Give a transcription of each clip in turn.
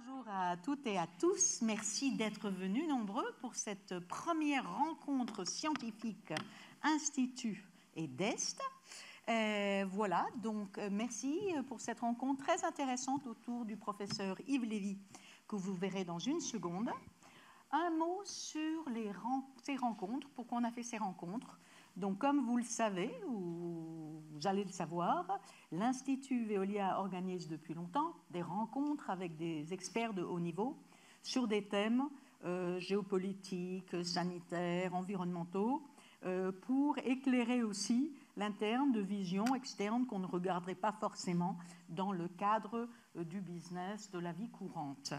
Bonjour à toutes et à tous. Merci d'être venus nombreux pour cette première rencontre scientifique Institut et DEST. Voilà, donc merci pour cette rencontre très intéressante autour du professeur Yves Lévy, que vous verrez dans une seconde. Un mot sur ces rencontres, pourquoi on a fait ces rencontres. Donc, comme vous le savez, ou vous allez le savoir, l'Institut Veolia organise depuis longtemps des rencontres avec des experts de haut niveau sur des thèmes géopolitiques, sanitaires, environnementaux, pour éclairer aussi l'interne de visions externes qu'on ne regarderait pas forcément dans le cadre du business, de la vie courante.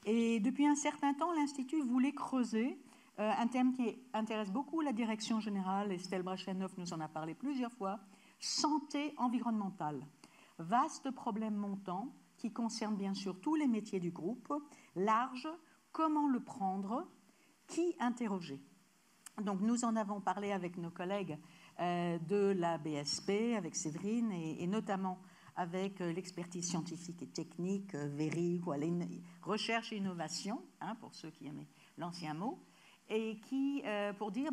Et depuis un certain temps, l'Institut voulait creuser un thème qui intéresse beaucoup la direction générale, Estelle Brachanoff nous en a parlé plusieurs fois, santé environnementale. Vaste problème montant qui concerne bien sûr tous les métiers du groupe, large, comment le prendre, qui interroger. Donc nous en avons parlé avec nos collègues de la BSP, avec Séverine, et notamment avec l'expertise scientifique et technique, VERI, recherche et innovation, pour ceux qui aimaient l'ancien mot, et pour dire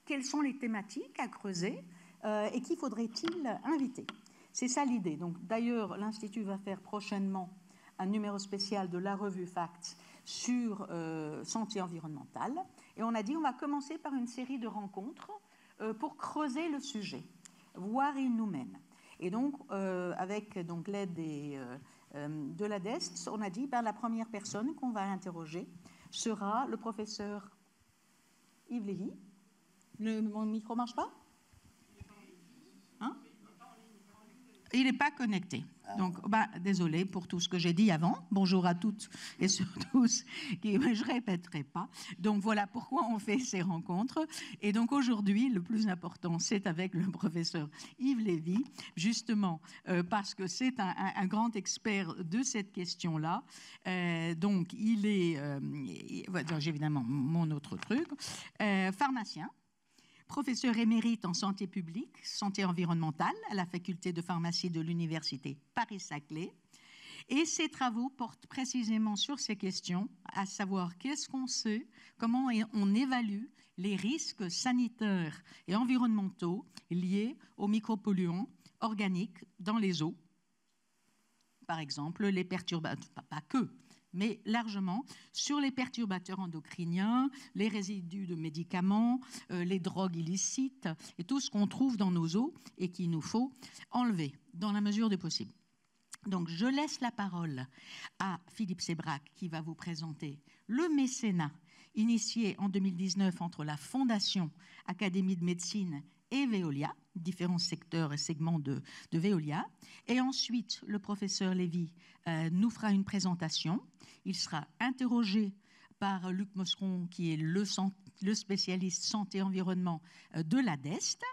quelles sont les thématiques à creuser et qui faudrait-il inviter. C'est ça l'idée. Donc, d'ailleurs, l'Institut va faire prochainement un numéro spécial de la revue Facts sur santé environnementale. Et on a dit on va commencer par une série de rencontres pour creuser le sujet, voir où il nous mène. Et donc, avec l'aide de la DEST, on a dit la première personne qu'on va interroger sera le professeur Yves Lévy. Mon micro ne marche pas ? Il n'est pas connecté. Donc, désolé pour tout ce que j'ai dit avant. Bonjour à toutes et surtout, je ne répéterai pas. Donc, voilà pourquoi on fait ces rencontres. Et donc, aujourd'hui, le plus important, c'est avec le professeur Yves Lévy, justement parce que c'est un grand expert de cette question-là. Donc, il est, j'ai évidemment mon autre truc, pharmacien, professeur émérite en santé publique, santé environnementale à la faculté de pharmacie de l'université Paris-Saclay. Et ses travaux portent précisément sur ces questions, à savoir qu'est-ce qu'on sait, comment on évalue les risques sanitaires et environnementaux liés aux micropolluants organiques dans les eaux. Par exemple, les perturbateurs, pas que, mais largement sur les perturbateurs endocriniens, les résidus de médicaments, les drogues illicites et tout ce qu'on trouve dans nos eaux et qu'il nous faut enlever dans la mesure du possible. Donc, je laisse la parole à Philippe Sébrac qui va vous présenter le mécénat initié en 2019 entre la Fondation Académie de médecine et Veolia, différents secteurs et segments de Veolia. Et ensuite, le professeur Lévy nous fera une présentation. Il sera interrogé par Luc Mosseron, qui est le spécialiste santé-environnement de la DEST.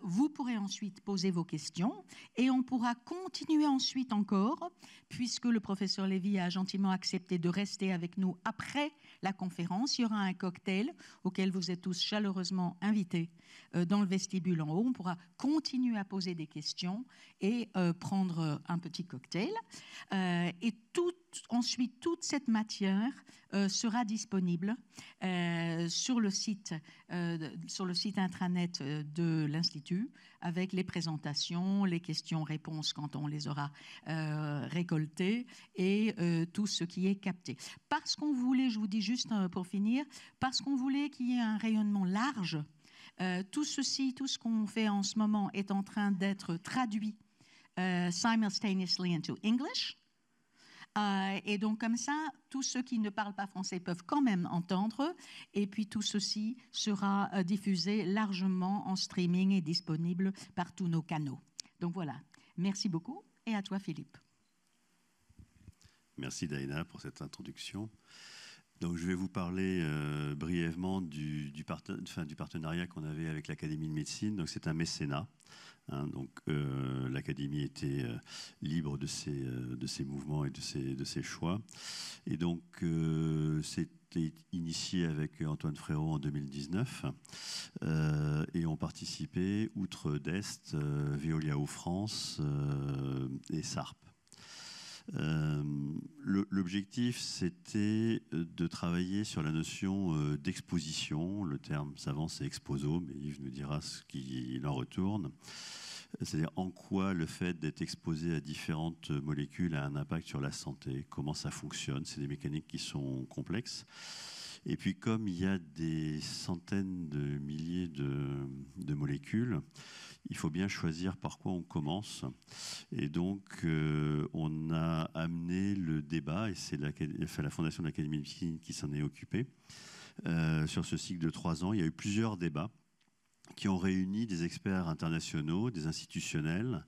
Vous pourrez ensuite poser vos questions et on pourra continuer ensuite encore, puisque le professeur Lévy a gentiment accepté de rester avec nous après la conférence. Il y aura un cocktail auquel vous êtes tous chaleureusement invités dans le vestibule en haut. On pourra continuer à poser des questions et prendre un petit cocktail. Et ensuite, toute cette matière sera disponible sur le site intranet de l'Institut, avec les présentations, les questions-réponses quand on les aura récoltées et tout ce qui est capté. Parce qu'on voulait, je vous dis juste pour finir, parce qu'on voulait qu'il y ait un rayonnement large, tout ce qu'on fait en ce moment est en train d'être traduit simultaneously into English. Et donc comme ça, tous ceux qui ne parlent pas français peuvent quand même entendre. Et puis tout ceci sera diffusé largement en streaming et disponible par tous nos canaux. Donc voilà, merci beaucoup. Et à toi, Philippe. Merci Daina pour cette introduction. Donc, je vais vous parler brièvement du partenariat qu'on avait avec l'Académie de médecine. Donc, c'est un mécénat. Donc, l'Académie était libre de ses mouvements et de ses choix. Et donc, c'était initié avec Antoine Frérot en 2019. Et ont participé, outre d'Est, Veolia Eau France et SARP. L'objectif, c'était de travailler sur la notion d'exposition. Le terme savant, c'est exposo, mais Yves nous dira ce qu'il en retourne. C'est-à-dire en quoi le fait d'être exposé à différentes molécules a un impact sur la santé, comment ça fonctionne. C'est des mécaniques qui sont complexes. Et puis comme il y a des centaines de milliers de molécules, il faut bien choisir par quoi on commence. Et donc, on a amené le débat, et c'est la Fondation de l'Académie de médecine qui s'en est occupée, sur ce cycle de 3 ans. Il y a eu plusieurs débats qui ont réuni des experts internationaux, des institutionnels,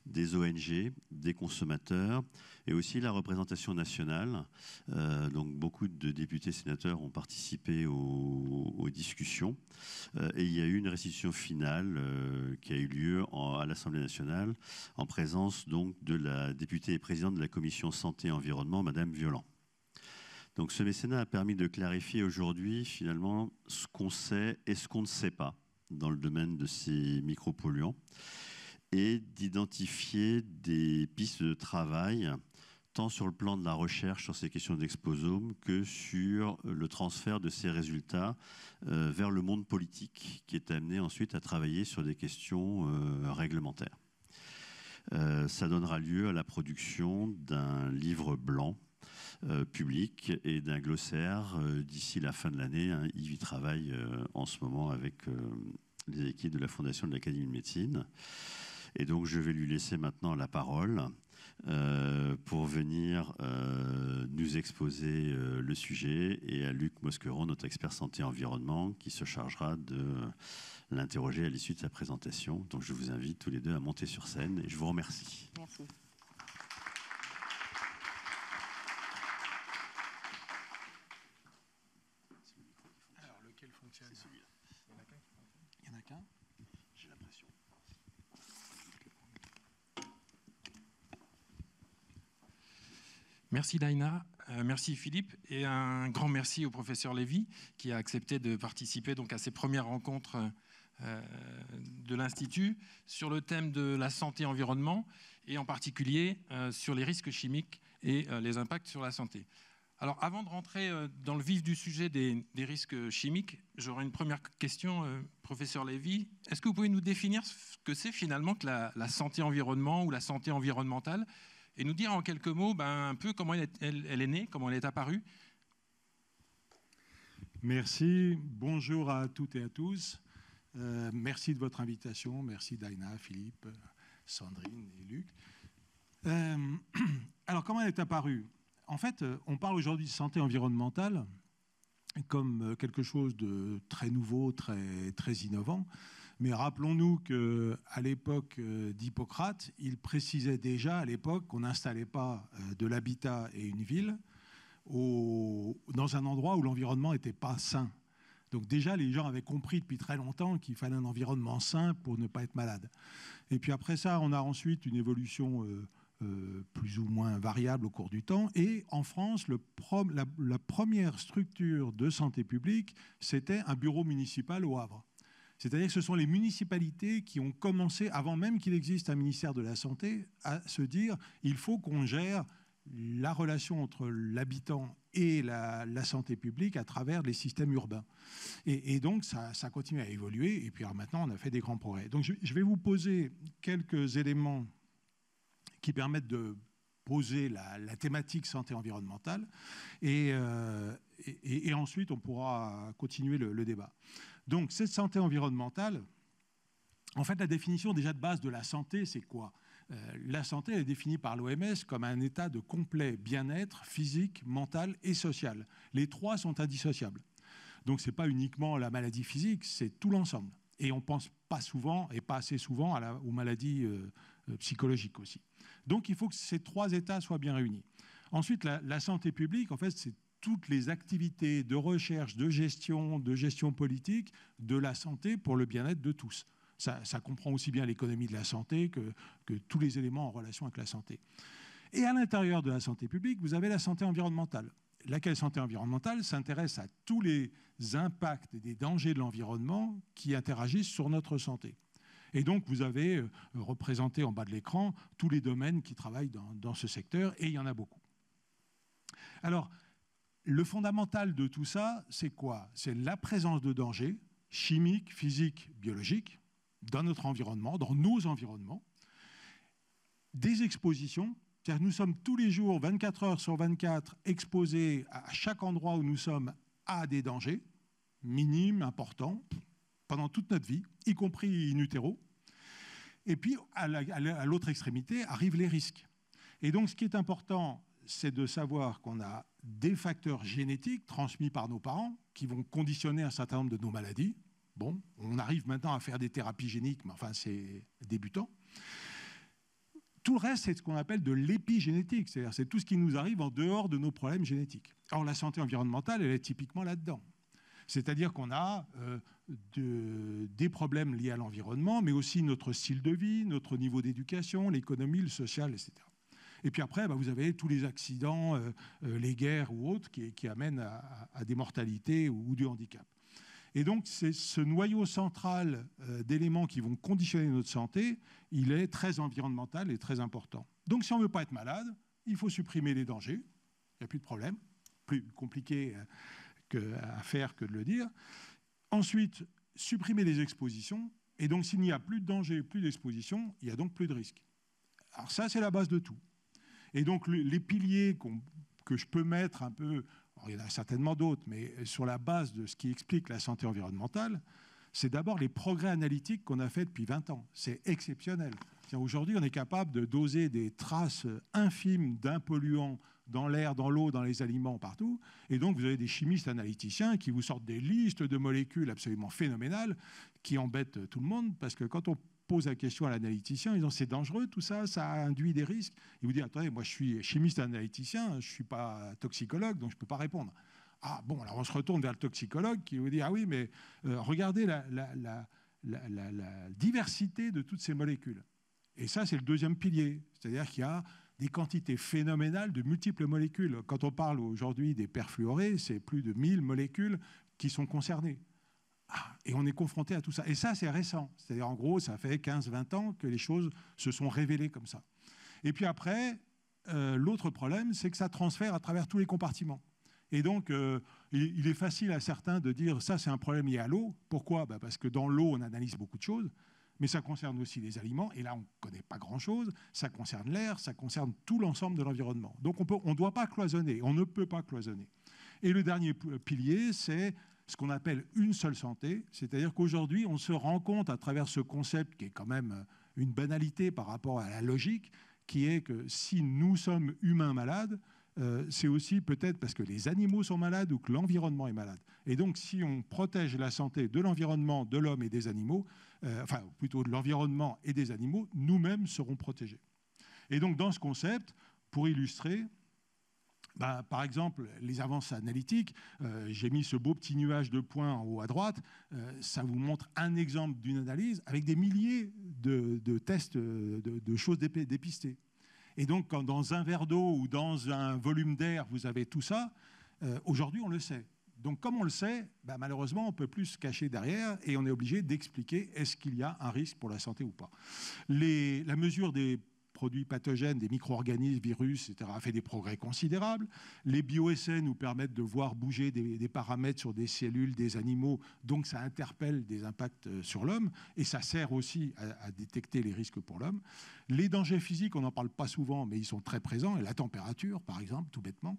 des ONG, des consommateurs et aussi la représentation nationale. Donc beaucoup de députés sénateurs ont participé aux discussions et il y a eu une restitution finale qui a eu lieu à l'Assemblée nationale en présence donc de la députée et présidente de la commission santé et environnement, Madame Violand. Donc ce mécénat a permis de clarifier aujourd'hui finalement ce qu'on sait et ce qu'on ne sait pas dans le domaine de ces micropolluants et d'identifier des pistes de travail tant sur le plan de la recherche sur ces questions d'exposome que sur le transfert de ces résultats vers le monde politique qui est amené ensuite à travailler sur des questions réglementaires. Ça donnera lieu à la production d'un livre blanc public et d'un glossaire d'ici la fin de l'année. Yves y travaille en ce moment avec les équipes de la Fondation de l'Académie de médecine. Et donc je vais lui laisser maintenant la parole pour venir nous exposer le sujet, et à Luc Mosqueron, notre expert santé et environnement, qui se chargera de l'interroger à l'issue de sa présentation. Donc je vous invite tous les deux à monter sur scène et je vous remercie. Merci. Alors, lequel fonctionne? C'est celui-là. Il y en a qu'un? J'ai l'impression. Merci Daina, merci Philippe, et un grand merci au professeur Lévy qui a accepté de participer donc à ces premières rencontres de l'Institut sur le thème de la santé-environnement et en particulier sur les risques chimiques et les impacts sur la santé. Alors avant de rentrer dans le vif du sujet des risques chimiques, j'aurais une première question, professeur Lévy. Est-ce que vous pouvez nous définir ce que c'est finalement que la santé-environnement ou la santé environnementale et nous dire en quelques mots un peu comment elle est née, comment elle est apparue? Merci, bonjour à toutes et à tous. Merci de votre invitation, merci Daina, Philippe, Sandrine et Luc. Alors comment elle est apparue? En fait, on parle aujourd'hui de santé environnementale comme quelque chose de très nouveau, très innovant. Mais rappelons-nous qu'à l'époque d'Hippocrate, il précisait déjà à l'époque qu'on n'installait pas de l'habitat et une ville dans un endroit où l'environnement n'était pas sain. Donc déjà, les gens avaient compris depuis très longtemps qu'il fallait un environnement sain pour ne pas être malade. Et puis après ça, on a ensuite une évolution plus ou moins variable au cours du temps. Et en France, la première structure de santé publique, c'était un bureau municipal au Havre. C'est-à-dire que ce sont les municipalités qui ont commencé, avant même qu'il existe un ministère de la Santé, à se dire il faut qu'on gère la relation entre l'habitant et la santé publique à travers les systèmes urbains. Et donc, ça continue à évoluer. Et puis alors maintenant, on a fait des grands progrès. Donc, je vais vous poser quelques éléments qui permettent de poser la thématique santé environnementale. Et ensuite, on pourra continuer le débat. Donc, cette santé environnementale, en fait, la définition déjà de base de la santé, c'est quoi? La santé est définie par l'OMS comme un état de complet bien-être physique, mental et social. Les trois sont indissociables. Donc, ce n'est pas uniquement la maladie physique, c'est tout l'ensemble. Et on ne pense pas souvent, et pas assez souvent, aux maladies psychologiques aussi. Donc, il faut que ces trois états soient bien réunis. Ensuite, la santé publique, en fait, c'est toutes les activités de recherche, de gestion politique de la santé pour le bien-être de tous. Ça comprend aussi bien l'économie de la santé que tous les éléments en relation avec la santé. Et à l'intérieur de la santé publique, vous avez la santé environnementale. Laquelle santé environnementale s'intéresse à tous les impacts et des dangers de l'environnement qui interagissent sur notre santé. Et donc, vous avez représenté en bas de l'écran tous les domaines qui travaillent dans ce secteur, et il y en a beaucoup. Alors, le fondamental de tout ça, c'est quoi? C'est la présence de dangers chimiques, physiques, biologiques dans notre environnement, dans nos environnements, des expositions. C'est-à-dire que nous sommes tous les jours, 24 heures sur 24, exposés à chaque endroit où nous sommes à des dangers, minimes, importants, pendant toute notre vie, y compris in utero. Et puis, à l'autre extrémité, arrivent les risques. Et donc, ce qui est important, c'est de savoir qu'on a des facteurs génétiques transmis par nos parents qui vont conditionner un certain nombre de nos maladies. Bon, on arrive maintenant à faire des thérapies géniques, mais enfin, c'est débutant. Tout le reste, c'est ce qu'on appelle de l'épigénétique, c'est-à-dire c'est tout ce qui nous arrive en dehors de nos problèmes génétiques. Or, la santé environnementale, elle est typiquement là-dedans. C'est-à-dire qu'on a des problèmes liés à l'environnement, mais aussi notre style de vie, notre niveau d'éducation, l'économie, le social, etc. Et puis après, vous avez tous les accidents, les guerres ou autres qui amènent à des mortalités ou du handicap. Et donc, c'est ce noyau central d'éléments qui vont conditionner notre santé, il est très environnemental et très important. Donc, si on ne veut pas être malade, il faut supprimer les dangers. Il n'y a plus de problème. Plus compliqué à faire que de le dire. Ensuite, supprimer les expositions. Et donc, s'il n'y a plus de danger, plus d'exposition, il n'y a donc plus de risque. Alors ça, c'est la base de tout. Et donc, les piliers que je peux mettre un peu... Alors, il y en a certainement d'autres, mais sur la base de ce qui explique la santé environnementale, c'est d'abord les progrès analytiques qu'on a fait depuis 20 ans. C'est exceptionnel. Aujourd'hui, on est capable de doser des traces infimes d'un polluant dans l'air, dans l'eau, dans les aliments, partout. Et donc, vous avez des chimistes analyticiens qui vous sortent des listes de molécules absolument phénoménales qui embêtent tout le monde, parce que quand on pose la question à l'analyticien, ils disent c'est dangereux tout ça, ça induit des risques. Il vous dit attendez, moi je suis chimiste analyticien, je ne suis pas toxicologue, donc je ne peux pas répondre. Ah bon, alors on se retourne vers le toxicologue qui vous dit ah oui, mais regardez la diversité de toutes ces molécules. Et ça, c'est le deuxième pilier, c'est-à-dire qu'il y a des quantités phénoménales de multiples molécules. Quand on parle aujourd'hui des perfluorés, c'est plus de 1000 molécules qui sont concernées. Et on est confronté à tout ça. Et ça, c'est récent. C'est-à-dire, en gros, ça fait 15-20 ans que les choses se sont révélées comme ça. Et puis après, l'autre problème, c'est que ça transfère à travers tous les compartiments. Et donc, il est facile à certains de dire ça, c'est un problème lié à l'eau. Pourquoi ? Parce que dans l'eau, on analyse beaucoup de choses. Mais ça concerne aussi les aliments. Et là, on ne connaît pas grand-chose. Ça concerne l'air, ça concerne tout l'ensemble de l'environnement. Donc, on ne doit pas cloisonner. On ne peut pas cloisonner. Et le dernier pilier, c'est ce qu'on appelle une seule santé, c'est-à-dire qu'aujourd'hui, on se rend compte à travers ce concept qui est quand même une banalité par rapport à la logique, qui est que si nous sommes humains malades, c'est aussi peut-être parce que les animaux sont malades ou que l'environnement est malade. Et donc, si on protège la santé de l'environnement, de l'homme et des animaux, enfin, plutôt de l'environnement et des animaux, nous-mêmes serons protégés. Et donc, dans ce concept, pour illustrer... par exemple, les avances analytiques, j'ai mis ce beau petit nuage de points en haut à droite, ça vous montre un exemple d'une analyse avec des milliers de tests de choses dépistées. Et donc, quand dans un verre d'eau ou dans un volume d'air, vous avez tout ça, aujourd'hui, on le sait. Donc, comme on le sait, malheureusement, on ne peut plus se cacher derrière et on est obligé d'expliquer est-ce qu'il y a un risque pour la santé ou pas. La mesure des produits pathogènes, des micro-organismes, virus, etc., a fait des progrès considérables. Les bioessais nous permettent de voir bouger des paramètres sur des cellules, des animaux, donc ça interpelle des impacts sur l'homme, et ça sert aussi à détecter les risques pour l'homme. Les dangers physiques, on n'en parle pas souvent, mais ils sont très présents, et la température, par exemple, tout bêtement.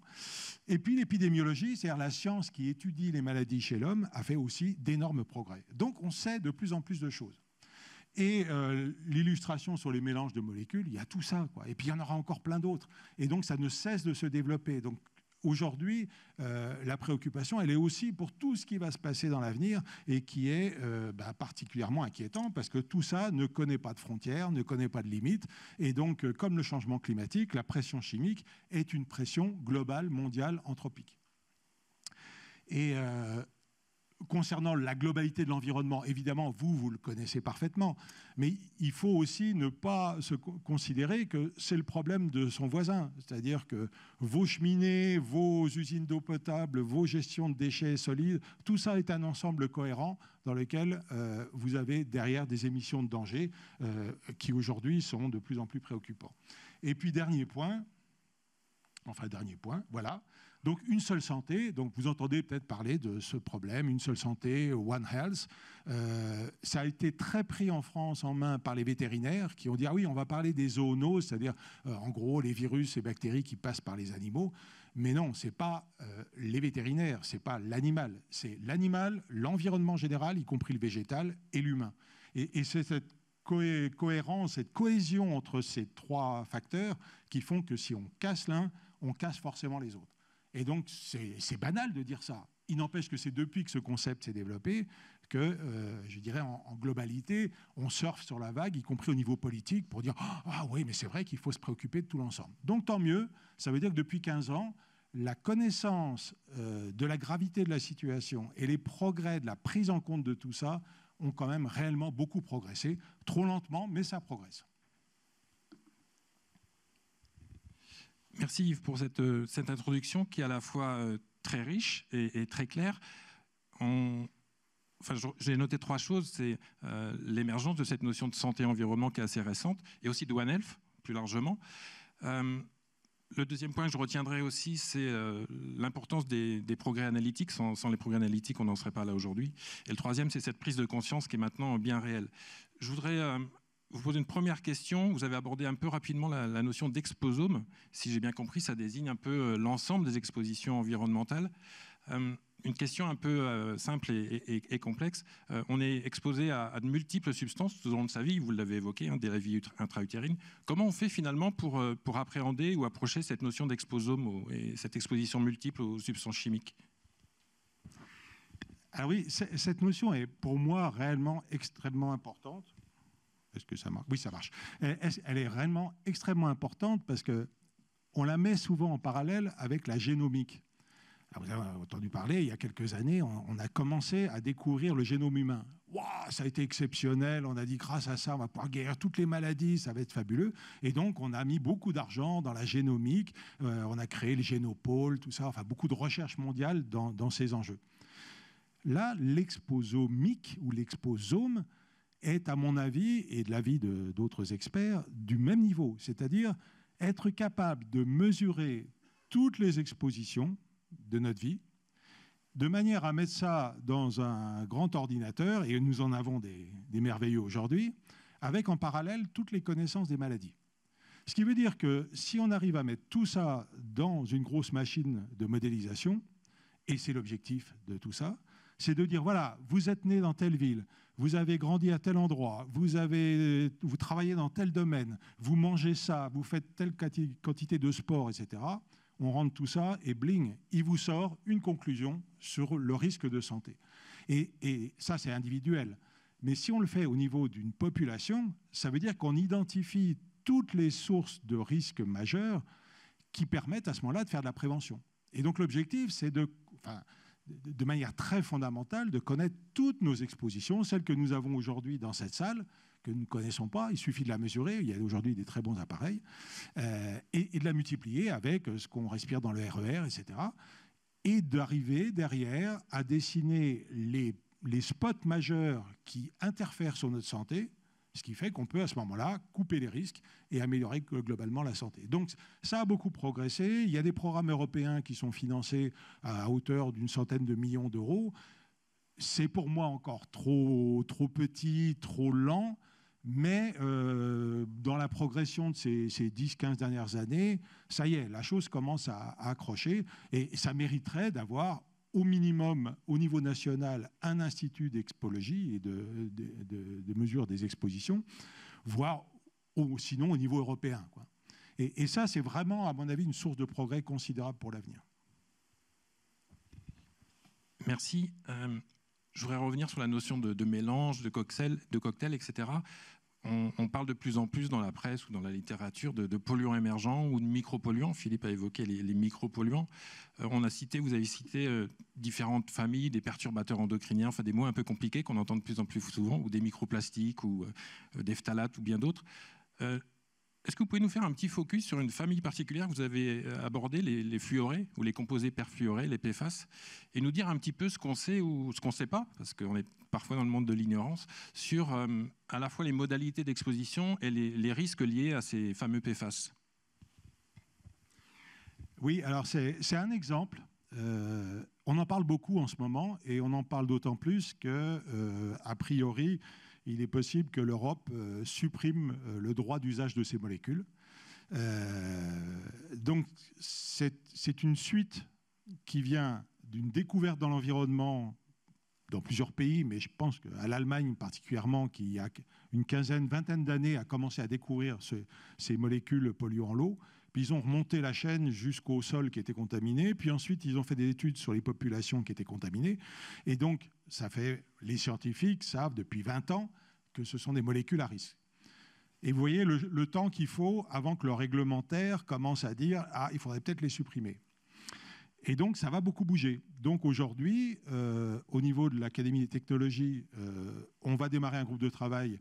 Et puis l'épidémiologie, c'est-à-dire la science qui étudie les maladies chez l'homme, a fait aussi d'énormes progrès. Donc on sait de plus en plus de choses. Et l'illustration sur les mélanges de molécules, il y a tout ça, quoi. Et puis il y en aura encore plein d'autres. Et donc ça ne cesse de se développer. Donc aujourd'hui, la préoccupation, elle est aussi pour tout ce qui va se passer dans l'avenir et qui est particulièrement inquiétant parce que tout ça ne connaît pas de frontières, ne connaît pas de limites. Et donc, comme le changement climatique, la pression chimique est une pression globale, mondiale, anthropique. Et concernant la globalité de l'environnement, évidemment, vous le connaissez parfaitement, mais il faut aussi ne pas se considérer que c'est le problème de son voisin. C'est-à-dire que vos cheminées, vos usines d'eau potable, vos gestions de déchets solides, tout ça est un ensemble cohérent dans lequel vous avez derrière des émissions de danger qui aujourd'hui sont de plus en plus préoccupants. Et puis dernier point, voilà. Donc, une seule santé. Donc, vous entendez peut-être parler de ce problème, une seule santé, One Health. Ça a été très pris en France en main par les vétérinaires qui ont dit « Ah oui, on va parler des zoonoses », c'est-à-dire, en gros, les virus et bactéries qui passent par les animaux. Mais non, ce n'est pas les vétérinaires, ce n'est pas l'animal. C'est l'animal, l'environnement général, y compris le végétal, et l'humain. Et c'est cette cohérence, cette cohésion entre ces trois facteurs qui font que si on casse l'un, on casse forcément les autres. Et donc, c'est banal de dire ça. Il n'empêche que c'est depuis que ce concept s'est développé que, je dirais, en globalité, on surfe sur la vague, y compris au niveau politique, pour dire « Ah oui, mais c'est vrai qu'il faut se préoccuper de tout l'ensemble ». Donc, tant mieux. Ça veut dire que depuis 15 ans, la connaissance de la gravité de la situation et les progrès de la prise en compte de tout ça ont quand même réellement beaucoup progressé. Trop lentement, mais ça progresse. Merci Yves pour cette introduction qui est à la fois très riche et très claire. J'ai noté trois choses. C'est l'émergence de cette notion de santé et environnement qui est assez récente, et aussi de One Health, plus largement. Le deuxième point que je retiendrai aussi, c'est l'importance des progrès analytiques. Sans les progrès analytiques, on n'en serait pas là aujourd'hui. Et le troisième, c'est cette prise de conscience qui est maintenant bien réelle. Je voudrais vous poser une première question. Vous avez abordé un peu rapidement la notion d'exposome. Si j'ai bien compris, ça désigne un peu l'ensemble des expositions environnementales. Une question un peu simple et complexe. On est exposé à de multiples substances tout au long de sa vie, vous l'avez évoqué, dès la vie intra-utérine. Comment on fait finalement pour appréhender ou approcher cette notion d'exposome et cette exposition multiple aux substances chimiques ? Alors oui, cette notion est pour moi réellement extrêmement importante. Est-ce que ça marche ? Oui, ça marche. Elle est réellement extrêmement importante parce qu'on la met souvent en parallèle avec la génomique. Alors vous avez entendu parler, il y a quelques années, on a commencé à découvrir le génome humain. Waouh, ça a été exceptionnel, on a dit grâce à ça, on va pouvoir guérir toutes les maladies, ça va être fabuleux. Et donc, on a mis beaucoup d'argent dans la génomique, on a créé les génopoles, tout ça, enfin beaucoup de recherche mondiale dans ces enjeux. Là, l'exposomique ou l'exposome est, à mon avis, et de l'avis d'autres experts, du même niveau. C'est-à-dire être capable de mesurer toutes les expositions de notre vie, de manière à mettre ça dans un grand ordinateur, et nous en avons des merveilleux aujourd'hui, avec en parallèle toutes les connaissances des maladies. Ce qui veut dire que si on arrive à mettre tout ça dans une grosse machine de modélisation, et c'est l'objectif de tout ça, c'est de dire, voilà, vous êtes né dans telle ville, vous avez grandi à tel endroit, vous travaillez dans tel domaine, vous mangez ça, vous faites telle quantité de sport, etc. On rentre tout ça et bling, il vous sort une conclusion sur le risque de santé. Et ça, c'est individuel. Mais si on le fait au niveau d'une population, ça veut dire qu'on identifie toutes les sources de risques majeurs qui permettent à ce moment-là de faire de la prévention. Et donc l'objectif, c'est de manière très fondamentale, de connaître toutes nos expositions, celles que nous avons aujourd'hui dans cette salle, que nous ne connaissons pas, il suffit de la mesurer, il y a aujourd'hui des très bons appareils, et de la multiplier avec ce qu'on respire dans le RER, etc. Et d'arriver derrière à dessiner les spots majeurs qui interfèrent sur notre santé, ce qui fait qu'on peut à ce moment-là couper les risques et améliorer globalement la santé. Donc ça a beaucoup progressé. Il y a des programmes européens qui sont financés à hauteur d'une centaine de millions d'euros. C'est pour moi encore trop petit, trop lent, mais dans la progression de ces 10-15 dernières années, ça y est, la chose commence à accrocher et ça mériterait d'avoir au minimum, au niveau national, un institut d'expologie et de mesure des expositions, voire sinon au niveau européen, quoi. Et ça, c'est vraiment, à mon avis, une source de progrès considérable pour l'avenir. Merci. Je voudrais revenir sur la notion de mélange, de cocktail, etc. On parle de plus en plus dans la presse ou dans la littérature de polluants émergents ou de micropolluants. Philippe a évoqué les micropolluants. Vous avez cité différentes familles, des perturbateurs endocriniens, enfin des mots un peu compliqués qu'on entend de plus en plus souvent, ou des microplastiques, ou des phtalates, ou bien d'autres. Est-ce que vous pouvez nous faire un petit focus sur une famille particulière que vous avez abordée, les fluorés ou les composés perfluorés, les PFAS, et nous dire un petit peu ce qu'on sait ou ce qu'on ne sait pas, parce qu'on est parfois dans le monde de l'ignorance, sur à la fois les modalités d'exposition et les risques liés à ces fameux PFAS. Oui, alors c'est un exemple. On en parle beaucoup en ce moment, et on en parle d'autant plus que, a priori, il est possible que l'Europe supprime le droit d'usage de ces molécules. Donc, c'est une suite qui vient d'une découverte dans l'environnement dans plusieurs pays, mais je pense qu'à l'Allemagne particulièrement, qui il y a une vingtaine d'années a commencé à découvrir ces molécules polluant l'eau. Puis ils ont remonté la chaîne jusqu'au sol qui était contaminé. Puis ensuite, ils ont fait des études sur les populations qui étaient contaminées. Et donc, les scientifiques savent depuis 20 ans que ce sont des molécules à risque. Et vous voyez le temps qu'il faut avant que le réglementaire commence à dire « Ah, il faudrait peut-être les supprimer ». Et donc, ça va beaucoup bouger. Donc aujourd'hui, au niveau de l'Académie des technologies, on va démarrer un groupe de travail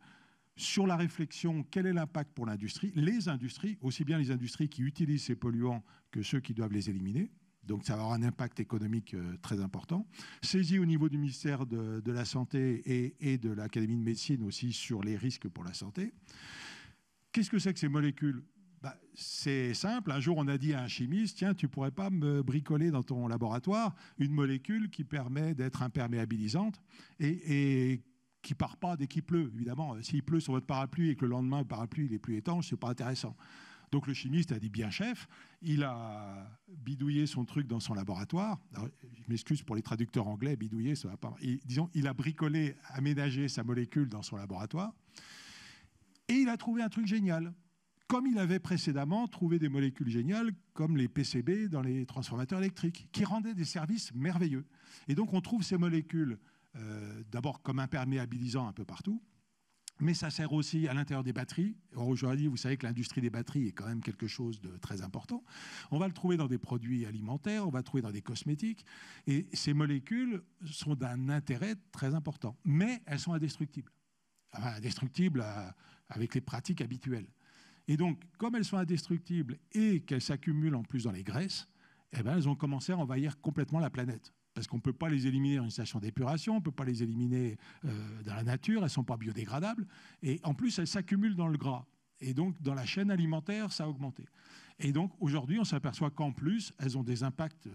sur la réflexion, quel est l'impact pour l'industrie, les industries, aussi bien les industries qui utilisent ces polluants que ceux qui doivent les éliminer. Donc ça va avoir un impact économique très important. Saisi au niveau du ministère de la Santé et de l'Académie de médecine aussi sur les risques pour la santé. Qu'est-ce que c'est que ces molécules ? C'est simple. Un jour, on a dit à un chimiste, tiens, tu ne pourrais pas me bricoler dans ton laboratoire une molécule qui permet d'être imperméabilisante et qui ne part pas dès qu'il pleut. Évidemment, s'il pleut sur votre parapluie et que le lendemain, le parapluie il est plus étanche, ce n'est pas intéressant. Donc le chimiste a dit bien chef, il a bidouillé son truc dans son laboratoire. Alors, je m'excuse pour les traducteurs anglais, bidouiller, ça va pas. Disons, il a bricolé, aménagé sa molécule dans son laboratoire et il a trouvé un truc génial. Comme il avait précédemment trouvé des molécules géniales comme les PCB dans les transformateurs électriques, qui rendaient des services merveilleux. Et donc on trouve ces molécules d'abord comme imperméabilisants un peu partout, mais ça sert aussi à l'intérieur des batteries. Or, aujourd'hui, vous savez que l'industrie des batteries est quand même quelque chose de très important. On va le trouver dans des produits alimentaires, on va le trouver dans des cosmétiques, et ces molécules sont d'un intérêt très important, mais elles sont indestructibles. Enfin, indestructibles avec les pratiques habituelles. Et donc, comme elles sont indestructibles et qu'elles s'accumulent en plus dans les graisses, eh ben, elles ont commencé à envahir complètement la planète. Parce qu'on ne peut pas les éliminer dans une station d'épuration, on ne peut pas les éliminer dans la nature, elles ne sont pas biodégradables. Et en plus, elles s'accumulent dans le gras. Et donc, dans la chaîne alimentaire, ça a augmenté. Et donc, aujourd'hui, on s'aperçoit qu'en plus, elles ont des impacts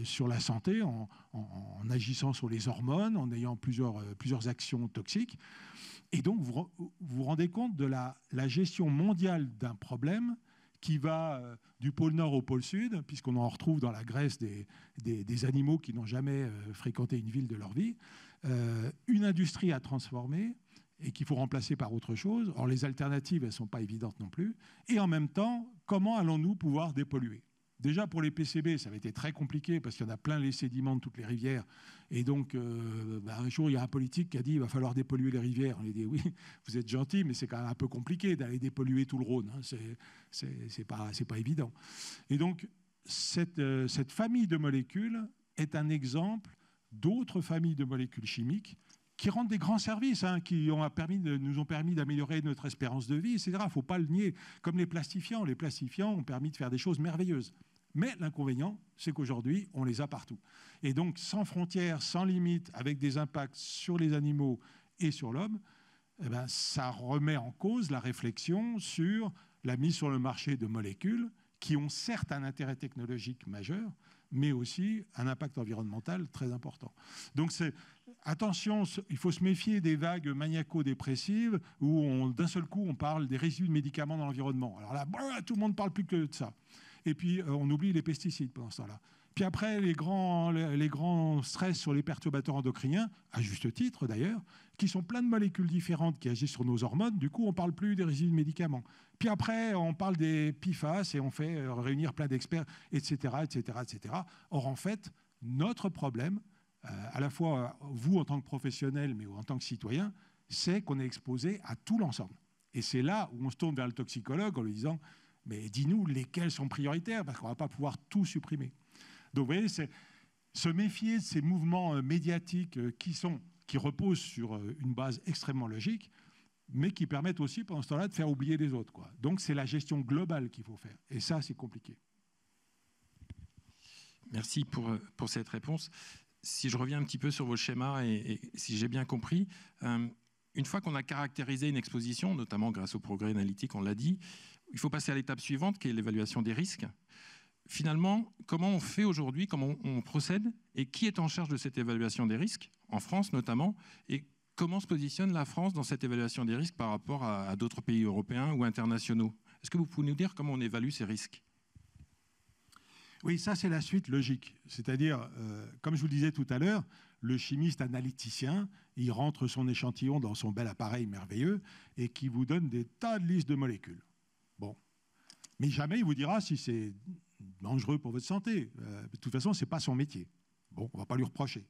sur la santé en agissant sur les hormones, en ayant plusieurs actions toxiques. Et donc, vous vous rendez compte de la gestion mondiale d'un problème qui va du pôle Nord au pôle Sud, puisqu'on en retrouve dans la graisse des animaux qui n'ont jamais fréquenté une ville de leur vie, une industrie à transformer et qu'il faut remplacer par autre chose. Or, les alternatives, elles ne sont pas évidentes non plus. Et en même temps, comment allons-nous pouvoir dépolluer ? Déjà, pour les PCB, ça avait été très compliqué parce qu'il y en a plein les sédiments de toutes les rivières. Et donc, un jour, il y a un politique qui a dit il va falloir dépolluer les rivières. On lui a dit oui, vous êtes gentil, mais c'est quand même un peu compliqué d'aller dépolluer tout le Rhône. Hein. C'est pas évident. Et donc, cette famille de molécules est un exemple d'autres familles de molécules chimiques qui rendent des grands services, hein, qui nous ont permis d'améliorer notre espérance de vie, etc. Il ne faut pas le nier. Comme les plastifiants. Les plastifiants ont permis de faire des choses merveilleuses. Mais l'inconvénient, c'est qu'aujourd'hui, on les a partout. Et donc, sans frontières, sans limites, avec des impacts sur les animaux et sur l'homme, eh ben, ça remet en cause la réflexion sur la mise sur le marché de molécules qui ont certes un intérêt technologique majeur, mais aussi un impact environnemental très important. Donc, attention, il faut se méfier des vagues maniaco-dépressives où d'un seul coup, on parle des résidus de médicaments dans l'environnement. Alors là, tout le monde ne parle plus que de ça. Et puis, on oublie les pesticides pendant ce temps-là. Puis après, les grands stress sur les perturbateurs endocriniens, à juste titre d'ailleurs, qui sont plein de molécules différentes qui agissent sur nos hormones. Du coup, on ne parle plus des résidus de médicaments. Puis après, on parle des PFAS et on fait réunir plein d'experts, etc., etc., etc. Or, en fait, notre problème, à la fois vous en tant que professionnel, mais en tant que citoyen, c'est qu'on est exposé à tout l'ensemble. Et c'est là où on se tourne vers le toxicologue en lui disant « mais dis-nous lesquels sont prioritaires, parce qu'on ne va pas pouvoir tout supprimer ». Donc vous voyez, c'est se méfier de ces mouvements médiatiques qui reposent sur une base extrêmement logique, mais qui permettent aussi, pendant ce temps-là, de faire oublier les autres, quoi. Donc c'est la gestion globale qu'il faut faire. Et ça, c'est compliqué. Merci pour cette réponse. Si je reviens un petit peu sur vos schémas, et si j'ai bien compris, une fois qu'on a caractérisé une exposition, notamment grâce au progrès analytique, on l'a dit, il faut passer à l'étape suivante, qui est l'évaluation des risques. Finalement, comment on fait aujourd'hui, comment on procède, et qui est en charge de cette évaluation des risques, en France notamment, et comment se positionne la France dans cette évaluation des risques par rapport à d'autres pays européens ou internationaux? Est-ce que vous pouvez nous dire comment on évalue ces risques? Oui, ça c'est la suite logique. C'est-à-dire, comme je vous le disais tout à l'heure, le chimiste analyticien, il rentre son échantillon dans son bel appareil merveilleux et qui vous donne des tas de listes de molécules. Bon. Mais jamais il vous dira si c'est dangereux pour votre santé. De toute façon, ce n'est pas son métier. Bon, on ne va pas lui reprocher.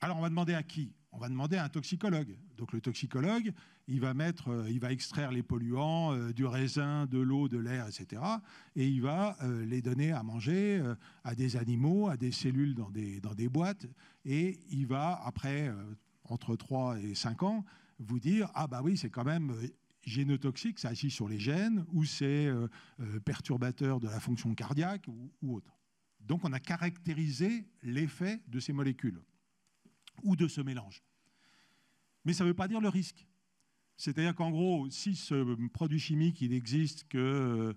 Alors, on va demander à qui? On va demander à un toxicologue. Donc, le toxicologue, il va extraire les polluants du raisin, de l'eau, de l'air, etc. Et il va les donner à manger à des animaux, à des cellules dans des boîtes. Et il va, après, entre 3 et 5 ans, vous dire « Ah bah oui, c'est quand même génotoxique, ça agit sur les gènes, ou c'est perturbateur de la fonction cardiaque, ou autre. » Donc, on a caractérisé l'effet de ces molécules ou de ce mélange. Mais ça ne veut pas dire le risque. C'est-à-dire qu'en gros, si ce produit chimique, il n'existe que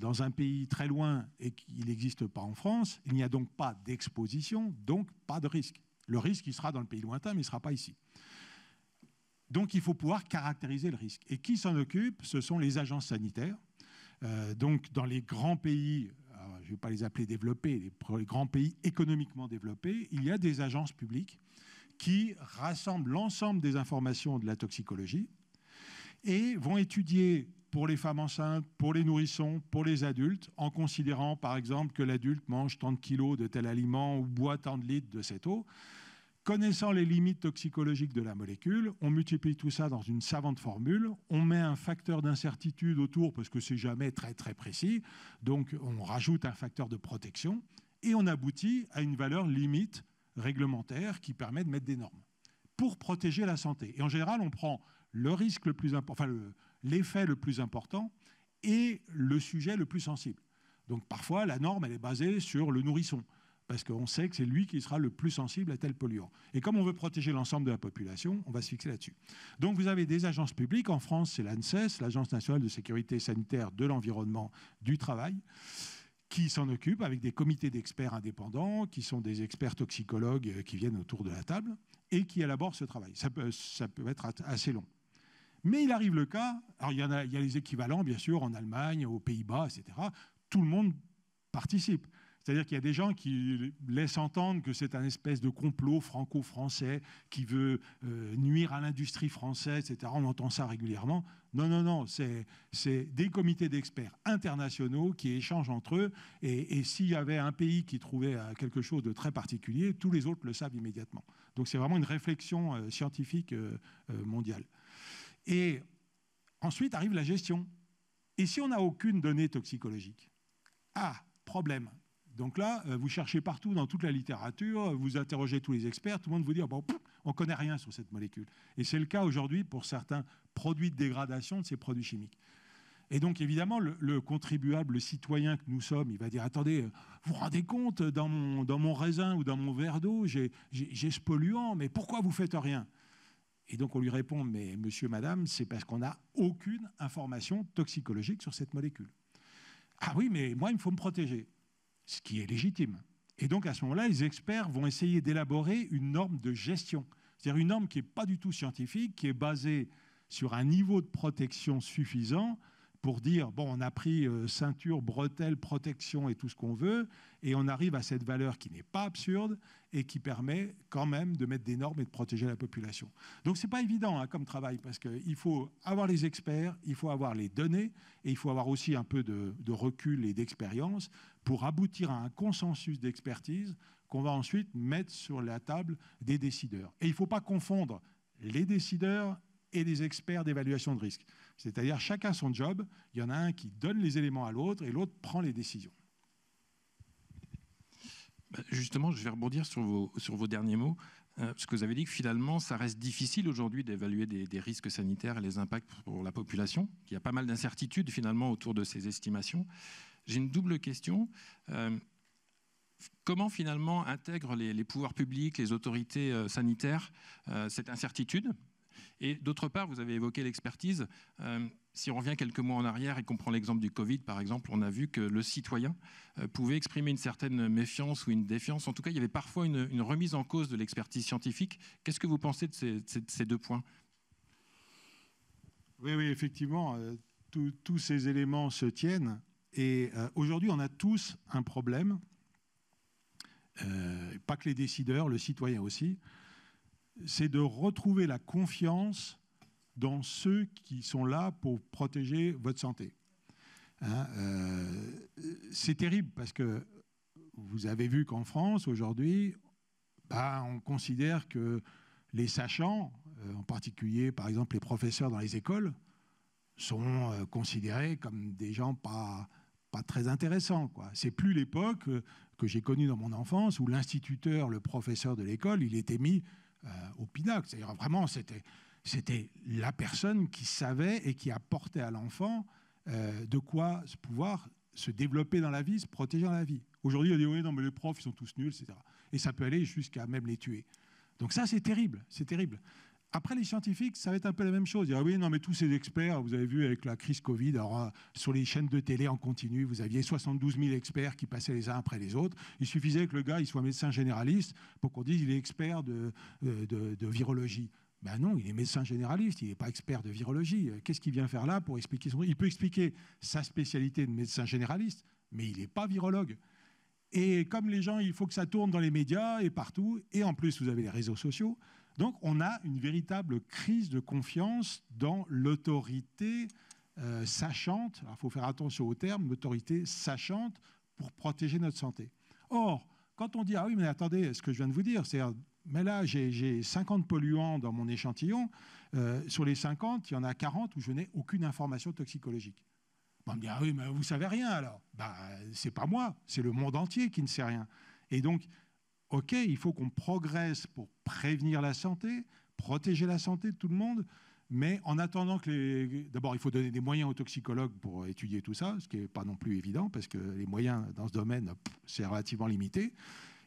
dans un pays très loin et qu'il n'existe pas en France, il n'y a donc pas d'exposition, donc pas de risque. Le risque, il sera dans le pays lointain, mais il ne sera pas ici. Donc il faut pouvoir caractériser le risque. Et qui s'en occupe? Ce sont les agences sanitaires. Donc dans les grands pays, je ne vais pas les appeler développés, les grands pays économiquement développés, il y a des agences publiques qui rassemblent l'ensemble des informations de la toxicologie et vont étudier pour les femmes enceintes, pour les nourrissons, pour les adultes, en considérant par exemple que l'adulte mange tant de kilos de tel aliment ou boit tant de litres de cette eau. Connaissant les limites toxicologiques de la molécule, on multiplie tout ça dans une savante formule, on met un facteur d'incertitude autour parce que c'est jamais très très précis, donc on rajoute un facteur de protection et on aboutit à une valeur limite réglementaire qui permet de mettre des normes pour protéger la santé. Et en général, on prend le risque le plus important, enfin l'effet le plus important et le sujet le plus sensible. Donc parfois, la norme, elle est basée sur le nourrisson, parce qu'on sait que c'est lui qui sera le plus sensible à tel polluant. Et comme on veut protéger l'ensemble de la population, on va se fixer là-dessus. Donc vous avez des agences publiques. En France, c'est l'ANSES, l'Agence nationale de sécurité sanitaire de l'environnement du travail, qui s'en occupe avec des comités d'experts indépendants, qui sont des experts toxicologues qui viennent autour de la table et qui élaborent ce travail. Ça peut être assez long. Mais il arrive le cas, alors il y a les équivalents, bien sûr, en Allemagne, aux Pays-Bas, etc. Tout le monde participe. C'est-à-dire qu'il y a des gens qui laissent entendre que c'est un espèce de complot franco-français qui veut nuire à l'industrie française, etc. On entend ça régulièrement. Non, non, non, c'est des comités d'experts internationaux qui échangent entre eux. Et s'il y avait un pays qui trouvait quelque chose de très particulier, tous les autres le savent immédiatement. Donc c'est vraiment une réflexion scientifique mondiale. Et ensuite arrive la gestion. Et si on n'a aucune donnée toxicologique? Ah, problème. Donc là, vous cherchez partout dans toute la littérature, vous interrogez tous les experts, tout le monde vous dit bon, on ne connaît rien sur cette molécule. Et c'est le cas aujourd'hui pour certains produits de dégradation de ces produits chimiques. Et donc évidemment, le contribuable, le citoyen que nous sommes, il va dire attendez, vous vous rendez compte, dans mon raisin ou dans mon verre d'eau, j'ai ce polluant, mais pourquoi vous ne faites rien? Et donc on lui répond mais monsieur, madame, c'est parce qu'on n'a aucune information toxicologique sur cette molécule. Ah oui, mais moi, il me faut me protéger. Ce qui est légitime. Et donc, à ce moment-là, les experts vont essayer d'élaborer une norme de gestion. C'est-à-dire une norme qui n'est pas du tout scientifique, qui est basée sur un niveau de protection suffisant pour dire, bon, on a pris ceinture, bretelles, protection et tout ce qu'on veut, et on arrive à cette valeur qui n'est pas absurde et qui permet quand même de mettre des normes et de protéger la population. Donc, ce n'est pas évident comme travail, parce qu'il faut avoir les experts, il faut avoir les données, et il faut avoir aussi un peu de recul et d'expérience pour aboutir à un consensus d'expertise qu'on va ensuite mettre sur la table des décideurs. Et il ne faut pas confondre les décideurs et les experts d'évaluation de risque. C'est-à-dire chacun son job, il y en a un qui donne les éléments à l'autre et l'autre prend les décisions. Justement, je vais rebondir sur vos derniers mots, parce que vous avez dit que finalement, ça reste difficile aujourd'hui d'évaluer des risques sanitaires et les impacts pour la population. Il y a pas mal d'incertitudes finalement autour de ces estimations. J'ai une double question. Comment finalement intègrent les pouvoirs publics, les autorités sanitaires cette incertitude ? Et d'autre part, vous avez évoqué l'expertise. Si on revient quelques mois en arrière et qu'on prend l'exemple du Covid, par exemple, on a vu que le citoyen pouvait exprimer une certaine méfiance ou une défiance. En tout cas, il y avait parfois une remise en cause de l'expertise scientifique. Qu'est-ce que vous pensez de ces deux points ? Oui, effectivement, tous ces éléments se tiennent. Et aujourd'hui, on a tous un problème, pas que les décideurs, le citoyen aussi, c'est de retrouver la confiance dans ceux qui sont là pour protéger votre santé. C'est terrible parce que vous avez vu qu'en France, aujourd'hui, on considère que les sachants, en particulier, par exemple, les professeurs dans les écoles, sont considérés comme des gens pas très intéressants. C'est plus l'époque que j'ai connue dans mon enfance où l'instituteur, le professeur de l'école, il était mis au pinacle. C'est-à-dire vraiment, c'était la personne qui savait et qui apportait à l'enfant de quoi pouvoir se développer dans la vie, se protéger dans la vie. Aujourd'hui, on dit oui, non, mais les profs, ils sont tous nuls, etc. Et ça peut aller jusqu'à même les tuer. Donc ça, c'est terrible, c'est terrible. Après, les scientifiques, ça va être un peu la même chose. Dire, oui, non, mais tous ces experts, vous avez vu avec la crise Covid, alors, sur les chaînes de télé en continu, vous aviez 72 000 experts qui passaient les uns après les autres. Il suffisait que le gars il soit médecin généraliste pour qu'on dise qu'il est expert de virologie. Ben non, il est médecin généraliste, il n'est pas expert de virologie. Qu'est-ce qu'il vient faire là pour expliquer son... Il peut expliquer sa spécialité de médecin généraliste, mais il n'est pas virologue. Et comme les gens, il faut que ça tourne dans les médias et partout, et en plus, vous avez les réseaux sociaux. Donc, on a une véritable crise de confiance dans l'autorité sachante. Alors, il faut faire attention au terme, l'autorité sachante pour protéger notre santé. Or, quand on dit « Ah oui, mais attendez, ce que je viens de vous dire, c'est mais là, j'ai 50 polluants dans mon échantillon. Sur les 50, il y en a 40 où je n'ai aucune information toxicologique. » On me dit « Ah oui, mais vous ne savez rien alors ?» Ce n'est pas moi, c'est le monde entier qui ne sait rien. Et donc, OK, il faut qu'on progresse pour prévenir la santé, protéger la santé de tout le monde, mais en attendant que d'abord, il faut donner des moyens aux toxicologues pour étudier tout ça, ce qui n'est pas non plus évident, parce que les moyens dans ce domaine, c'est relativement limité.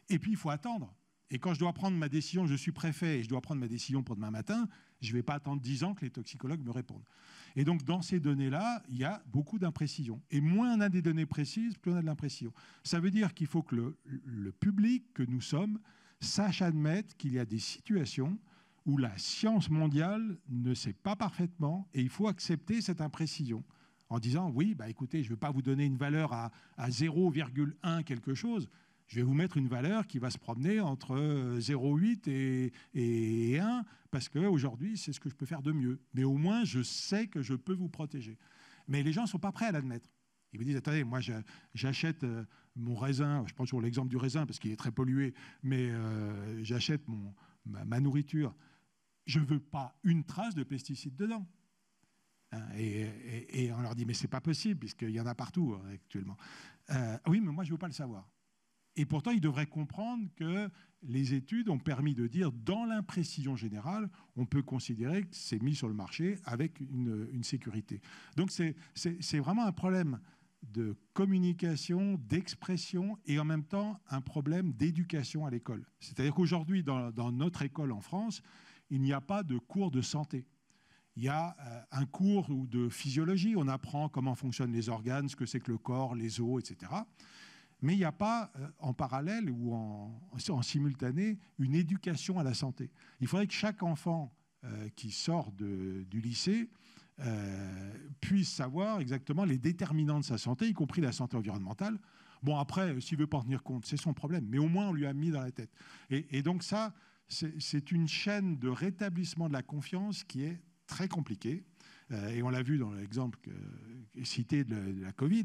Et puis, il faut attendre. Et quand je dois prendre ma décision, je suis préfet et je dois prendre ma décision pour demain matin, je ne vais pas attendre 10 ans que les toxicologues me répondent. Et donc, dans ces données-là, il y a beaucoup d'imprécisions. Et moins on a des données précises, plus on a de l'imprécision. Ça veut dire qu'il faut que le public que nous sommes sache admettre qu'il y a des situations où la science mondiale ne sait pas parfaitement et il faut accepter cette imprécision en disant « Oui, écoutez, je ne vais pas vous donner une valeur à 0,1 quelque chose. Je vais vous mettre une valeur qui va se promener entre 0,8 et 1 parce qu'aujourd'hui, c'est ce que je peux faire de mieux. Mais au moins, je sais que je peux vous protéger. » Mais les gens ne sont pas prêts à l'admettre. Ils me disent « Attendez, moi, j'achète mon raisin. » Je prends toujours l'exemple du raisin parce qu'il est très pollué. Mais j'achète ma nourriture. Je ne veux pas une trace de pesticides dedans. Et on leur dit « Mais ce n'est pas possible puisqu'il y en a partout actuellement. » Oui, mais moi, je ne veux pas le savoir. Et pourtant, ils devraient comprendre que les études ont permis de dire, dans l'imprécision générale, on peut considérer que c'est mis sur le marché avec une sécurité. Donc, c'est vraiment un problème de communication, d'expression et en même temps un problème d'éducation à l'école. C'est-à-dire qu'aujourd'hui, dans notre école en France, il n'y a pas de cours de santé. Il y a un cours de physiologie, on apprend comment fonctionnent les organes, ce que c'est que le corps, les os, etc. Mais il n'y a pas, en parallèle ou en simultané, une éducation à la santé. Il faudrait que chaque enfant qui sort du lycée puisse savoir exactement les déterminants de sa santé, y compris la santé environnementale. Bon, après, s'il ne veut pas en tenir compte, c'est son problème, mais au moins on lui a mis dans la tête. Et donc ça, c'est une chaîne de rétablissement de la confiance qui est très compliquée. Et on l'a vu dans l'exemple cité de la Covid.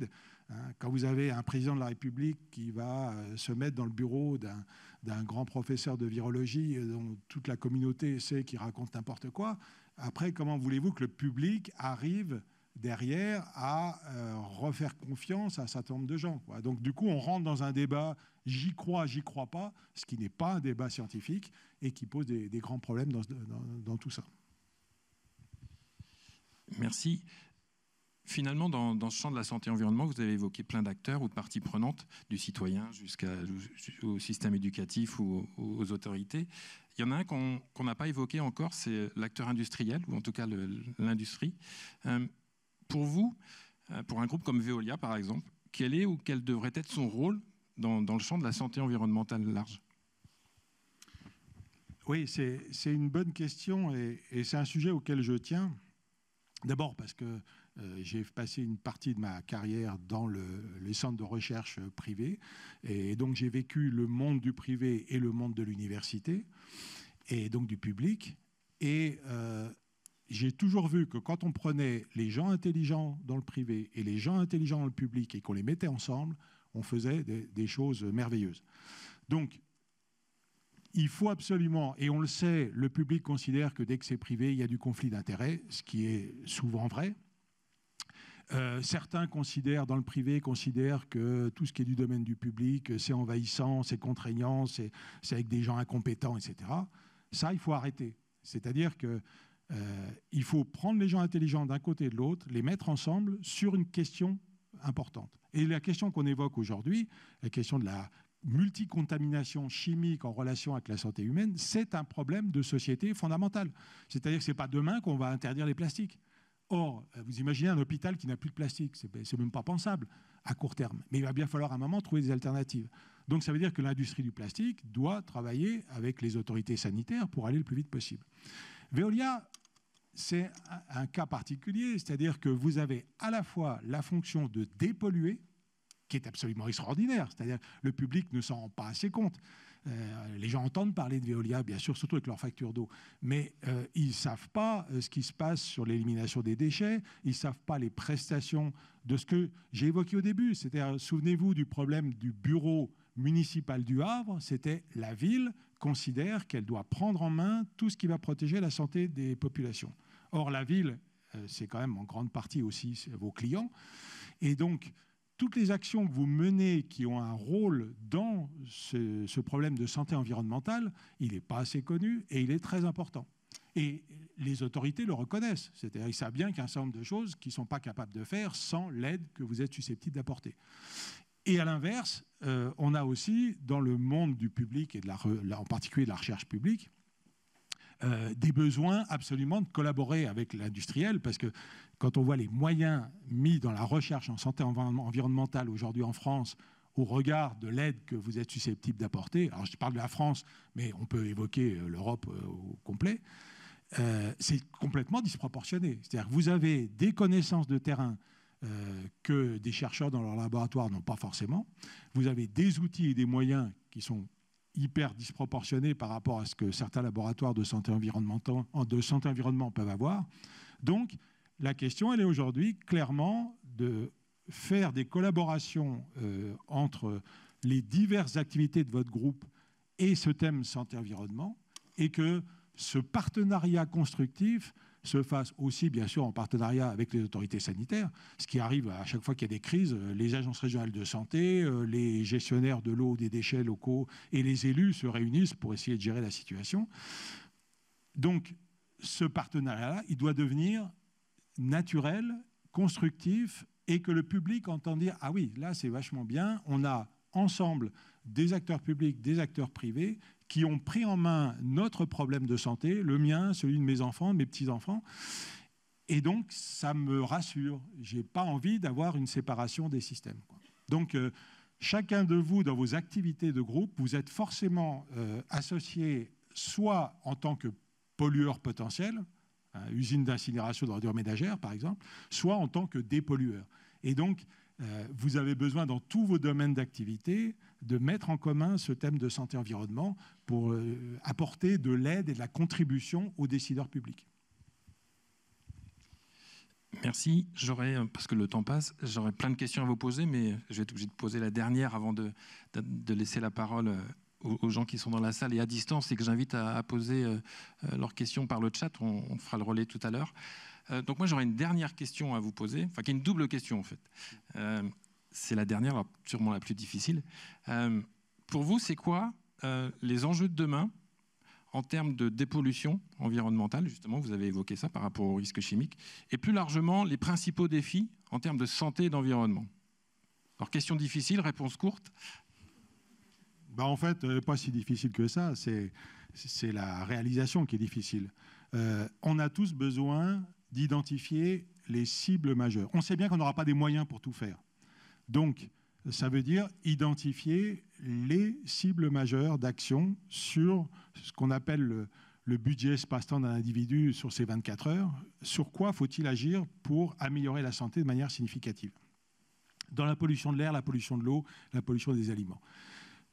Quand vous avez un président de la République qui va se mettre dans le bureau d'un grand professeur de virologie dont toute la communauté sait qu'il raconte n'importe quoi, après, comment voulez-vous que le public arrive derrière à refaire confiance à un certain nombre de gens, quoi. Donc du coup, on rentre dans un débat j'y crois pas, ce qui n'est pas un débat scientifique et qui pose des grands problèmes dans tout ça. Merci. Finalement, dans ce champ de la santé et environnement, vous avez évoqué plein d'acteurs ou de parties prenantes, du citoyen jusqu'au système éducatif ou aux autorités. Il y en a un qu'on n'a pas évoqué encore, c'est l'acteur industriel, ou en tout cas l'industrie. Pour vous, pour un groupe comme Veolia, par exemple, quel est ou quel devrait être son rôle dans le champ de la santé environnementale large? Oui, c'est une bonne question et c'est un sujet auquel je tiens. D'abord parce que j'ai passé une partie de ma carrière dans les centres de recherche privés et donc j'ai vécu le monde du privé et le monde de l'université et donc du public. Et j'ai toujours vu que quand on prenait les gens intelligents dans le privé et les gens intelligents dans le public et qu'on les mettait ensemble, on faisait des choses merveilleuses. Donc, il faut absolument, et on le sait, le public considère que dès que c'est privé, il y a du conflit d'intérêts, ce qui est souvent vrai. Certains considèrent que tout ce qui est du domaine du public, c'est envahissant, c'est contraignant, c'est avec des gens incompétents, etc. Ça, il faut arrêter. C'est-à-dire qu'il faut prendre les gens intelligents d'un côté et de l'autre, les mettre ensemble sur une question importante. Et la question qu'on évoque aujourd'hui, la question de la multicontamination chimique en relation avec la santé humaine, c'est un problème de société fondamental. C'est-à-dire que ce n'est pas demain qu'on va interdire les plastiques. Or, vous imaginez un hôpital qui n'a plus de plastique, c'est même pas pensable à court terme. Mais il va bien falloir à un moment trouver des alternatives. Donc ça veut dire que l'industrie du plastique doit travailler avec les autorités sanitaires pour aller le plus vite possible. Veolia, c'est un cas particulier, c'est-à-dire que vous avez à la fois la fonction de dépolluer, qui est absolument extraordinaire, c'est-à-dire le public ne s'en rend pas assez compte. Les gens entendent parler de Veolia, bien sûr, surtout avec leurs factures d'eau, mais ils ne savent pas ce qui se passe sur l'élimination des déchets, ils ne savent pas les prestations de ce que j'ai évoqué au début. C'est-à-dire, souvenez-vous du problème du bureau municipal du Havre, c'était la ville considère qu'elle doit prendre en main tout ce qui va protéger la santé des populations. Or, la ville, c'est quand même en grande partie aussi vos clients, et donc toutes les actions que vous menez qui ont un rôle dans ce problème de santé environnementale, il n'est pas assez connu et il est très important. Et les autorités le reconnaissent. C'est-à-dire qu'ils savent bien qu'il y a un certain nombre de choses qu'ils ne sont pas capables de faire sans l'aide que vous êtes susceptible d'apporter. Et à l'inverse, on a aussi dans le monde du public et en particulier de la recherche publique, des besoins absolument de collaborer avec l'industriel, parce que quand on voit les moyens mis dans la recherche en santé environnementale aujourd'hui en France, au regard de l'aide que vous êtes susceptible d'apporter, alors je parle de la France, mais on peut évoquer l'Europe au complet, c'est complètement disproportionné. C'est-à-dire que vous avez des connaissances de terrain que des chercheurs dans leur laboratoire n'ont pas forcément, vous avez des outils et des moyens qui sont hyper disproportionnés par rapport à ce que certains laboratoires de santé environnement peuvent avoir. Donc, la question, elle est aujourd'hui clairement de faire des collaborations entre les diverses activités de votre groupe et ce thème santé-environnement, et que ce partenariat constructif se fasse aussi, bien sûr, en partenariat avec les autorités sanitaires, ce qui arrive à chaque fois qu'il y a des crises, les agences régionales de santé, les gestionnaires de l'eau, des déchets locaux et les élus se réunissent pour essayer de gérer la situation. Donc, ce partenariat-là, il doit devenir naturel, constructif, et que le public entende dire « Ah oui, là, c'est vachement bien, on a ensemble des acteurs publics, des acteurs privés, qui ont pris en main notre problème de santé, le mien, celui de mes enfants, mes petits-enfants. Et donc, ça me rassure. Je n'ai pas envie d'avoir une séparation des systèmes, quoi. Donc, chacun de vous, dans vos activités de groupe, vous êtes forcément associé soit en tant que pollueur potentiel, usine d'incinération d'ordures ménagères, par exemple, soit en tant que dépollueur. Et donc, vous avez besoin, dans tous vos domaines d'activité, de mettre en commun ce thème de santé-environnement pour apporter de l'aide et de la contribution aux décideurs publics. Merci. Parce que le temps passe, j'aurais plein de questions à vous poser, mais je vais être obligé de poser la dernière avant de laisser la parole aux gens qui sont dans la salle et à distance, et que j'invite à poser leurs questions par le chat. On fera le relais tout à l'heure. Donc moi, j'aurais une dernière question à vous poser, enfin qui est une double question en fait. C'est la dernière, alors, sûrement la plus difficile. Pour vous, c'est quoi les enjeux de demain en termes de dépollution environnementale, justement, vous avez évoqué ça par rapport aux risques chimiques, et plus largement, les principaux défis en termes de santé et d'environnement? Alors, question difficile, réponse courte. En fait, pas si difficile que ça, c'est la réalisation qui est difficile. On a tous besoin d'identifier les cibles majeures. On sait bien qu'on n'aura pas des moyens pour tout faire. Donc, ça veut dire identifier les cibles majeures d'action sur ce qu'on appelle le budget espace-temps d'un individu sur ces 24 heures. Sur quoi faut-il agir pour améliorer la santé de manière significative? Dans la pollution de l'air, la pollution de l'eau, la pollution des aliments.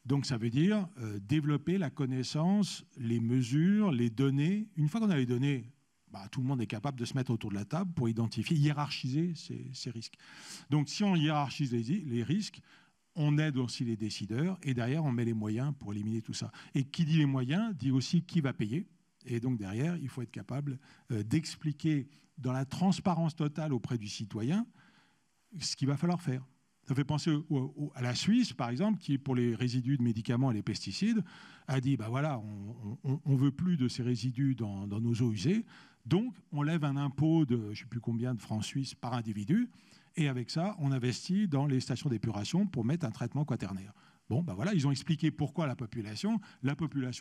Donc ça veut dire développer la connaissance, les mesures, les données. Une fois qu'on a les données, tout le monde est capable de se mettre autour de la table pour identifier, hiérarchiser ces risques. Donc si on hiérarchise les risques, on aide aussi les décideurs et derrière on met les moyens pour éliminer tout ça. Et qui dit les moyens dit aussi qui va payer. Et donc derrière, il faut être capable d'expliquer dans la transparence totale auprès du citoyen ce qu'il va falloir faire. Ça fait penser à la Suisse, par exemple, qui, pour les résidus de médicaments et les pesticides, a dit, voilà, on ne veut plus de ces résidus dans nos eaux usées, donc on lève un impôt de, je ne sais plus combien de francs suisses par individu, et avec ça, on investit dans les stations d'épuration pour mettre un traitement quaternaire. Voilà, ils ont expliqué pourquoi la population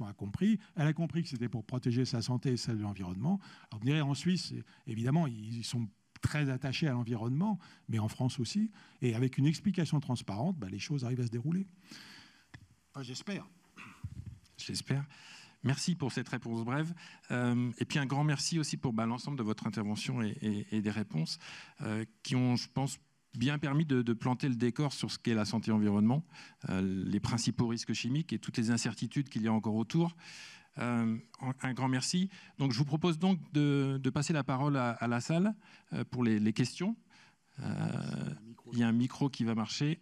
a compris, elle a compris que c'était pour protéger sa santé et celle de l'environnement. Alors, vous direz, en Suisse, évidemment, ils sont très attachés à l'environnement, mais en France aussi. Et avec une explication transparente, les choses arrivent à se dérouler. J'espère. J'espère. Merci pour cette réponse brève. Et puis un grand merci aussi pour l'ensemble de votre intervention et des réponses qui ont, je pense, bien permis de planter le décor sur ce qu'est la santé-environnement, les principaux risques chimiques et toutes les incertitudes qu'il y a encore autour. Un grand merci. Donc, je vous propose donc de passer la parole à la salle pour les questions. Il y a un micro qui va marcher.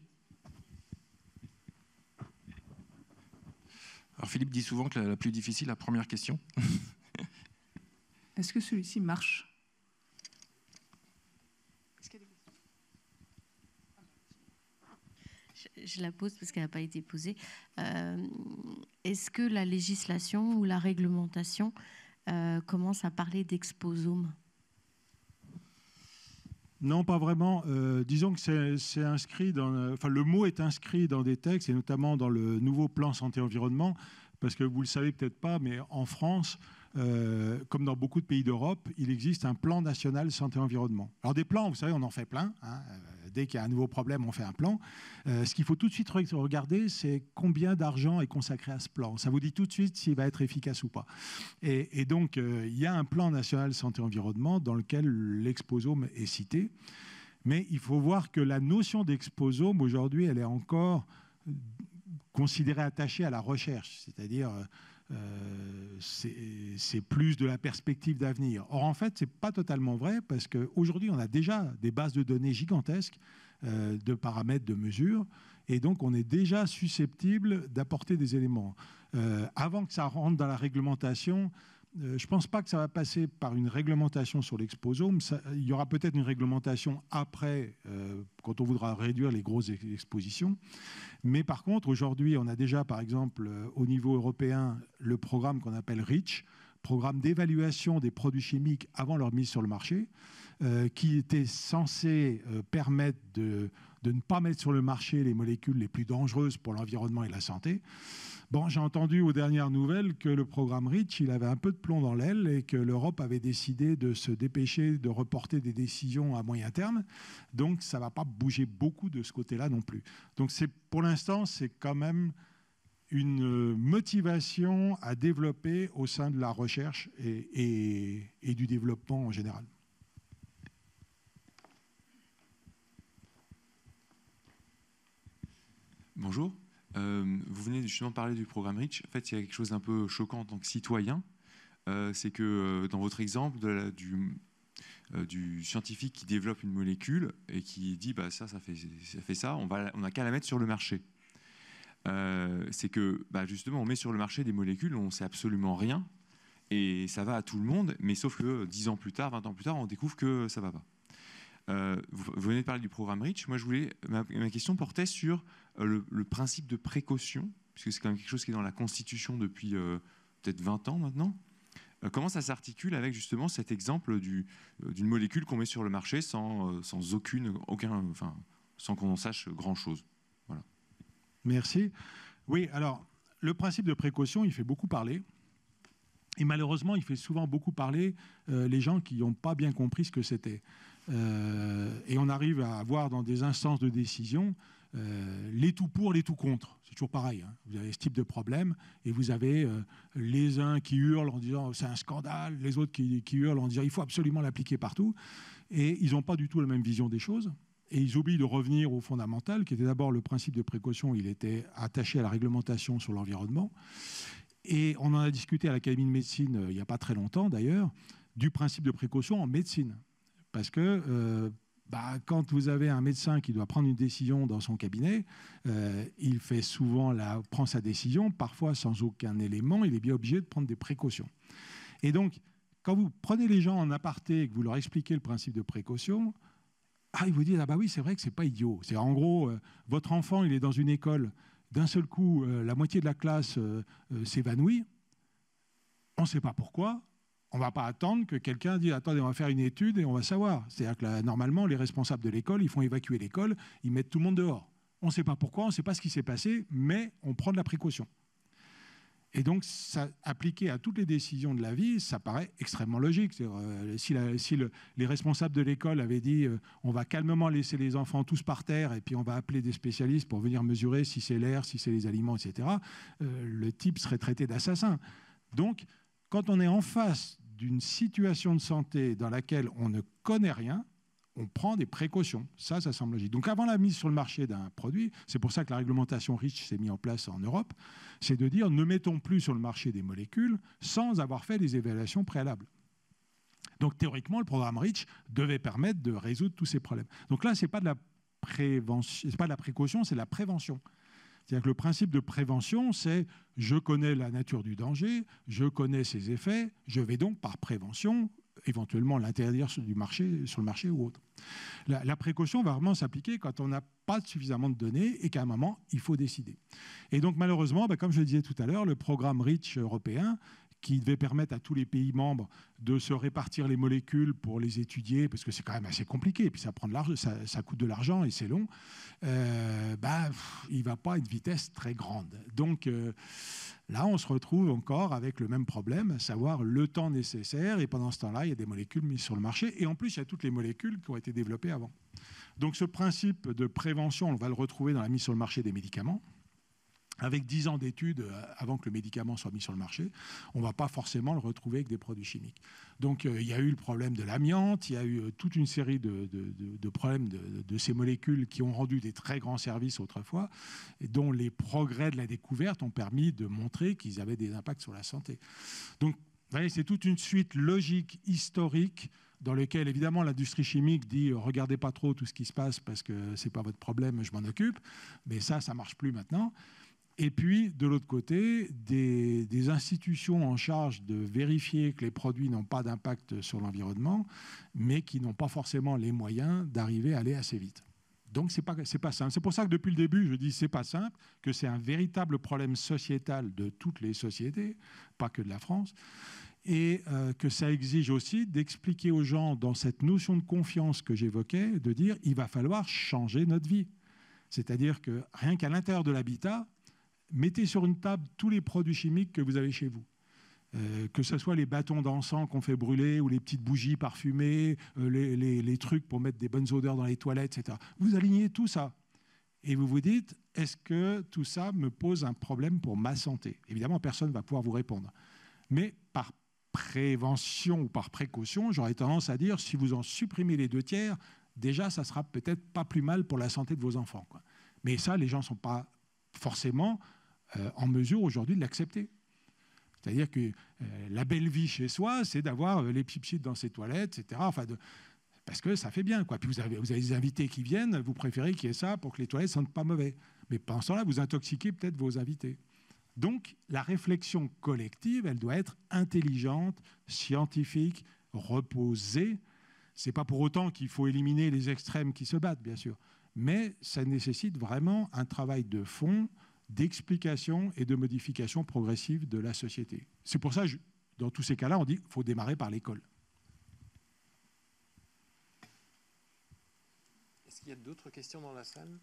Alors, Philippe dit souvent que la plus difficile, la première question. Est-ce que celui-ci marche? Je la pose parce qu'elle n'a pas été posée. Est-ce que la législation ou la réglementation commence à parler d'exposome? Non, pas vraiment. Disons que c'est inscrit le mot est inscrit dans des textes, et notamment dans le nouveau plan santé-environnement, parce que vous ne le savez peut-être pas, mais en France, comme dans beaucoup de pays d'Europe, il existe un plan national santé-environnement. Alors des plans, vous savez, on en fait plein. Dès qu'il y a un nouveau problème, on fait un plan. Ce qu'il faut tout de suite regarder, c'est combien d'argent est consacré à ce plan. Ça vous dit tout de suite s'il va être efficace ou pas. Et donc, il y a un plan national santé-environnement dans lequel l'exposome est cité. Mais il faut voir que la notion d'exposome, aujourd'hui, elle est encore considérée attachée à la recherche. C'est-à-dire... c'est plus de la perspective d'avenir. Or, en fait, ce n'est pas totalement vrai parce qu'aujourd'hui, on a déjà des bases de données gigantesques de paramètres, de mesures, et donc on est déjà susceptible d'apporter des éléments. Avant que ça rentre dans la réglementation, je ne pense pas que ça va passer par une réglementation sur l'exposome. Il y aura peut-être une réglementation après, quand on voudra réduire les grosses expositions. Mais par contre, aujourd'hui, on a déjà, par exemple, au niveau européen, le programme qu'on appelle REACH, programme d'évaluation des produits chimiques avant leur mise sur le marché, qui était censé permettre de ne pas mettre sur le marché les molécules les plus dangereuses pour l'environnement et la santé. J'ai entendu aux dernières nouvelles que le programme REACH, il avait un peu de plomb dans l'aile et que l'Europe avait décidé de se dépêcher de reporter des décisions à moyen terme. Donc, ça ne va pas bouger beaucoup de ce côté-là non plus. Donc, pour l'instant, c'est quand même une motivation à développer au sein de la recherche et du développement en général. Bonjour. Vous venez justement de parler du programme REACH. En fait, il y a quelque chose d'un peu choquant en tant que citoyen. C'est que dans votre exemple du scientifique qui développe une molécule et qui dit bah, ça fait ça, on n'a qu'à la mettre sur le marché. C'est que justement on met sur le marché des molécules, on ne sait absolument rien et ça va à tout le monde, mais sauf que 10 ans plus tard, 20 ans plus tard, on découvre que ça ne va pas. Vous venez de parler du programme REACH. Moi, ma question portait sur le principe de précaution, puisque c'est quand même quelque chose qui est dans la Constitution depuis peut-être 20 ans maintenant. Comment ça s'articule avec justement cet exemple d'une molécule qu'on met sur le marché sans qu'on en sache grand-chose? Voilà. Merci. Oui, alors, le principe de précaution, il fait beaucoup parler. Et malheureusement, il fait souvent beaucoup parler les gens qui n'ont pas bien compris ce que c'était. Et on arrive à avoir dans des instances de décision les tout pour, les tout contre. C'est toujours pareil. Hein. Vous avez ce type de problème et vous avez les uns qui hurlent en disant c'est un scandale, les autres qui hurlent en disant il faut absolument l'appliquer partout. Et ils n'ont pas du tout la même vision des choses. Et ils oublient de revenir au fondamental, qui était d'abord le principe de précaution. Il était attaché à la réglementation sur l'environnement. Et on en a discuté à l'Académie de médecine il n'y a pas très longtemps d'ailleurs, du principe de précaution en médecine. Parce que quand vous avez un médecin qui doit prendre une décision dans son cabinet, il prend sa décision, parfois sans aucun élément, il est bien obligé de prendre des précautions. Et donc, quand vous prenez les gens en aparté et que vous leur expliquez le principe de précaution, ils vous disent « Ah bah oui, c'est vrai que c'est pas idiot. » C'est en gros, votre enfant, il est dans une école, d'un seul coup, la moitié de la classe s'évanouit, on ne sait pas pourquoi. On ne va pas attendre que quelqu'un dise « Attendez, on va faire une étude et on va savoir ». C'est-à-dire que normalement, les responsables de l'école, ils font évacuer l'école, ils mettent tout le monde dehors. On ne sait pas pourquoi, on ne sait pas ce qui s'est passé, mais on prend de la précaution. Et donc, ça, appliqué à toutes les décisions de la vie, ça paraît extrêmement logique. Si les responsables de l'école avaient dit on va calmement laisser les enfants tous par terre et puis on va appeler des spécialistes pour venir mesurer si c'est l'air, si c'est les aliments, etc., le type serait traité d'assassin. Donc, quand on est en face d'une situation de santé dans laquelle on ne connaît rien, on prend des précautions. Ça semble logique. Donc avant la mise sur le marché d'un produit, c'est pour ça que la réglementation REACH s'est mise en place en Europe, c'est de dire ne mettons plus sur le marché des molécules sans avoir fait les évaluations préalables. Donc théoriquement, le programme REACH devait permettre de résoudre tous ces problèmes. Donc là, ce n'est pas de la prévention, c'est pas de la précaution, c'est de la prévention. C'est-à-dire que le principe de prévention, c'est je connais la nature du danger, je connais ses effets, je vais donc par prévention éventuellement l'interdire sur le marché ou autre. La précaution va vraiment s'appliquer quand on n'a pas suffisamment de données et qu'à un moment, il faut décider. Et donc malheureusement, comme je le disais tout à l'heure, le programme REACH européen, qui devait permettre à tous les pays membres de se répartir les molécules pour les étudier, parce que c'est quand même assez compliqué, et puis ça coûte de l'argent et c'est long, il ne va pas à une vitesse très grande. Donc là, on se retrouve encore avec le même problème, à savoir le temps nécessaire, et pendant ce temps-là, il y a des molécules mises sur le marché, et en plus, il y a toutes les molécules qui ont été développées avant. Donc ce principe de prévention, on va le retrouver dans la mise sur le marché des médicaments, avec 10 ans d'études avant que le médicament soit mis sur le marché, on ne va pas forcément le retrouver avec des produits chimiques. Donc il y a eu le problème de l'amiante, il y a eu toute une série de problèmes de ces molécules qui ont rendu des très grands services autrefois, et dont les progrès de la découverte ont permis de montrer qu'ils avaient des impacts sur la santé. Donc vous voyez, c'est toute une suite logique, historique, dans lequel évidemment l'industrie chimique dit regardez pas trop tout ce qui se passe parce que c'est pas votre problème, je m'en occupe, mais ça marche plus maintenant. Et puis, de l'autre côté, des institutions en charge de vérifier que les produits n'ont pas d'impact sur l'environnement, mais qui n'ont pas forcément les moyens d'arriver à aller assez vite. Donc, c'est pas simple. C'est pour ça que depuis le début, je dis c'est pas simple, que c'est un véritable problème sociétal de toutes les sociétés, pas que de la France, et que ça exige aussi d'expliquer aux gens, dans cette notion de confiance que j'évoquais, de dire il va falloir changer notre vie. C'est-à-dire que rien qu'à l'intérieur de l'habitat, mettez sur une table tous les produits chimiques que vous avez chez vous. Que ce soit les bâtons d'encens qu'on fait brûler ou les petites bougies parfumées, les trucs pour mettre des bonnes odeurs dans les toilettes, etc. Vous alignez tout ça. Et vous vous dites, est-ce que tout ça me pose un problème pour ma santé? Évidemment, personne ne va pouvoir vous répondre. Mais par prévention ou par précaution, j'aurais tendance à dire, si vous en supprimez les 2/3, déjà, ça sera peut-être pas plus mal pour la santé de vos enfants, quoi. Mais ça, les gens ne sont pas forcément en mesure aujourd'hui de l'accepter. C'est-à-dire que la belle vie chez soi, c'est d'avoir les pipsites dans ses toilettes, etc. Enfin, parce que ça fait bien, quoi. Puis vous avez des invités qui viennent, vous préférez qu'il y ait ça pour que les toilettes ne sentent pas mauvais. Mais pendant ce temps-là, vous intoxiquez peut-être vos invités. Donc, la réflexion collective, elle doit être intelligente, scientifique, reposée. Ce n'est pas pour autant qu'il faut éliminer les extrêmes qui se battent, bien sûr. Mais ça nécessite vraiment un travail de fond, d'explication et de modification progressive de la société. C'est pour ça, dans tous ces cas-là, on dit qu'il faut démarrer par l'école. Est-ce qu'il y a d'autres questions dans la salle?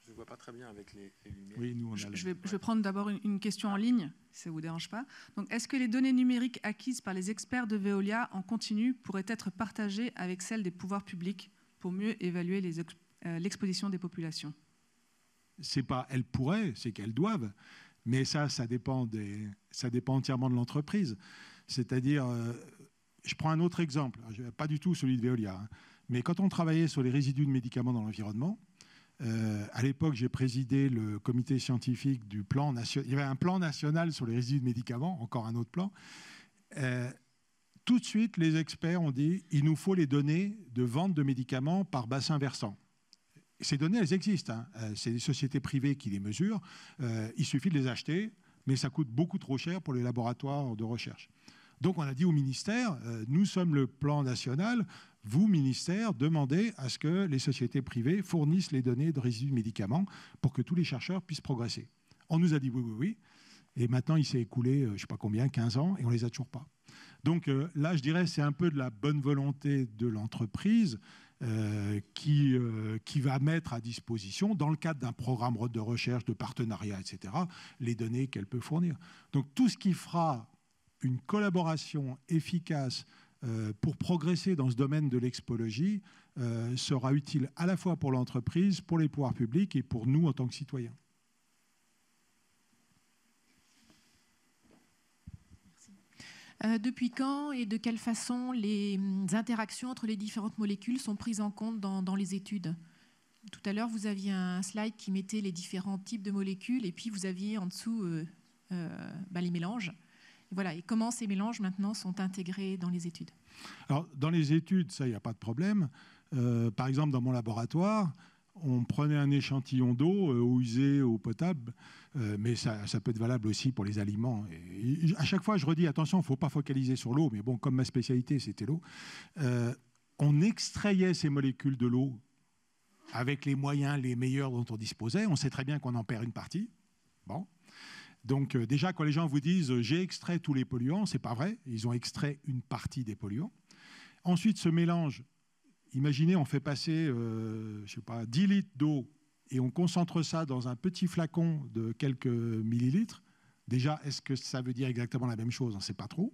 Je ne vois pas très bien avec les lumières. Oui, nous, Je vais prendre d'abord une question en ligne, si ça ne vous dérange pas. Donc, est-ce que les données numériques acquises par les experts de Veolia en continu pourraient être partagées avec celles des pouvoirs publics pour mieux évaluer l'exposition des populations? C'est pas elles pourraient, c'est qu'elles doivent. Mais ça dépend entièrement de l'entreprise. C'est-à-dire, je prends un autre exemple, pas du tout celui de Veolia, hein, mais quand on travaillait sur les résidus de médicaments dans l'environnement, à l'époque, j'ai présidé le comité scientifique du plan national. Il y avait un plan national sur les résidus de médicaments, encore un autre plan. Tout de suite, les experts ont dit il nous faut les données de vente de médicaments par bassin versant. Ces données, elles existent. Hein. C'est des sociétés privées qui les mesurent. Il suffit de les acheter, mais ça coûte beaucoup trop cher pour les laboratoires de recherche. Donc, on a dit au ministère, nous sommes le plan national. Vous, ministère, demandez à ce que les sociétés privées fournissent les données de résidus de médicaments pour que tous les chercheurs puissent progresser. On nous a dit oui, oui, oui. Et maintenant, il s'est écoulé, je ne sais pas combien, 15 ans, et on ne les a toujours pas. Donc là, je dirais, c'est un peu de la bonne volonté de l'entreprise qui va mettre à disposition, dans le cadre d'un programme de recherche, de partenariat, etc., les données qu'elle peut fournir. Donc tout ce qui fera une collaboration efficace pour progresser dans ce domaine de l'expologie sera utile à la fois pour l'entreprise, pour les pouvoirs publics et pour nous en tant que citoyens. Depuis quand et de quelle façon les interactions entre les différentes molécules sont prises en compte dans les études? Tout à l'heure, vous aviez un slide qui mettait les différents types de molécules et puis vous aviez en dessous les mélanges. Et voilà. Et comment ces mélanges maintenant sont intégrés dans les études? Alors, dans les études, ça, il n'y a pas de problème. Par exemple, dans mon laboratoire, on prenait un échantillon d'eau, eau usée, eau potable, mais ça peut être valable aussi pour les aliments. Et à chaque fois, je redis, attention, il ne faut pas focaliser sur l'eau, mais bon, comme ma spécialité, c'était l'eau, on extrayait ces molécules de l'eau avec les moyens les meilleurs dont on disposait. On sait très bien qu'on en perd une partie. Bon. Donc déjà, quand les gens vous disent « j'ai extrait tous les polluants », ce n'est pas vrai. Ils ont extrait une partie des polluants. Ensuite, ce mélange, imaginez, on fait passer 10 litres d'eau et on concentre ça dans un petit flacon de quelques millilitres. Déjà, est-ce que ça veut dire exactement la même chose? On ne sait pas trop.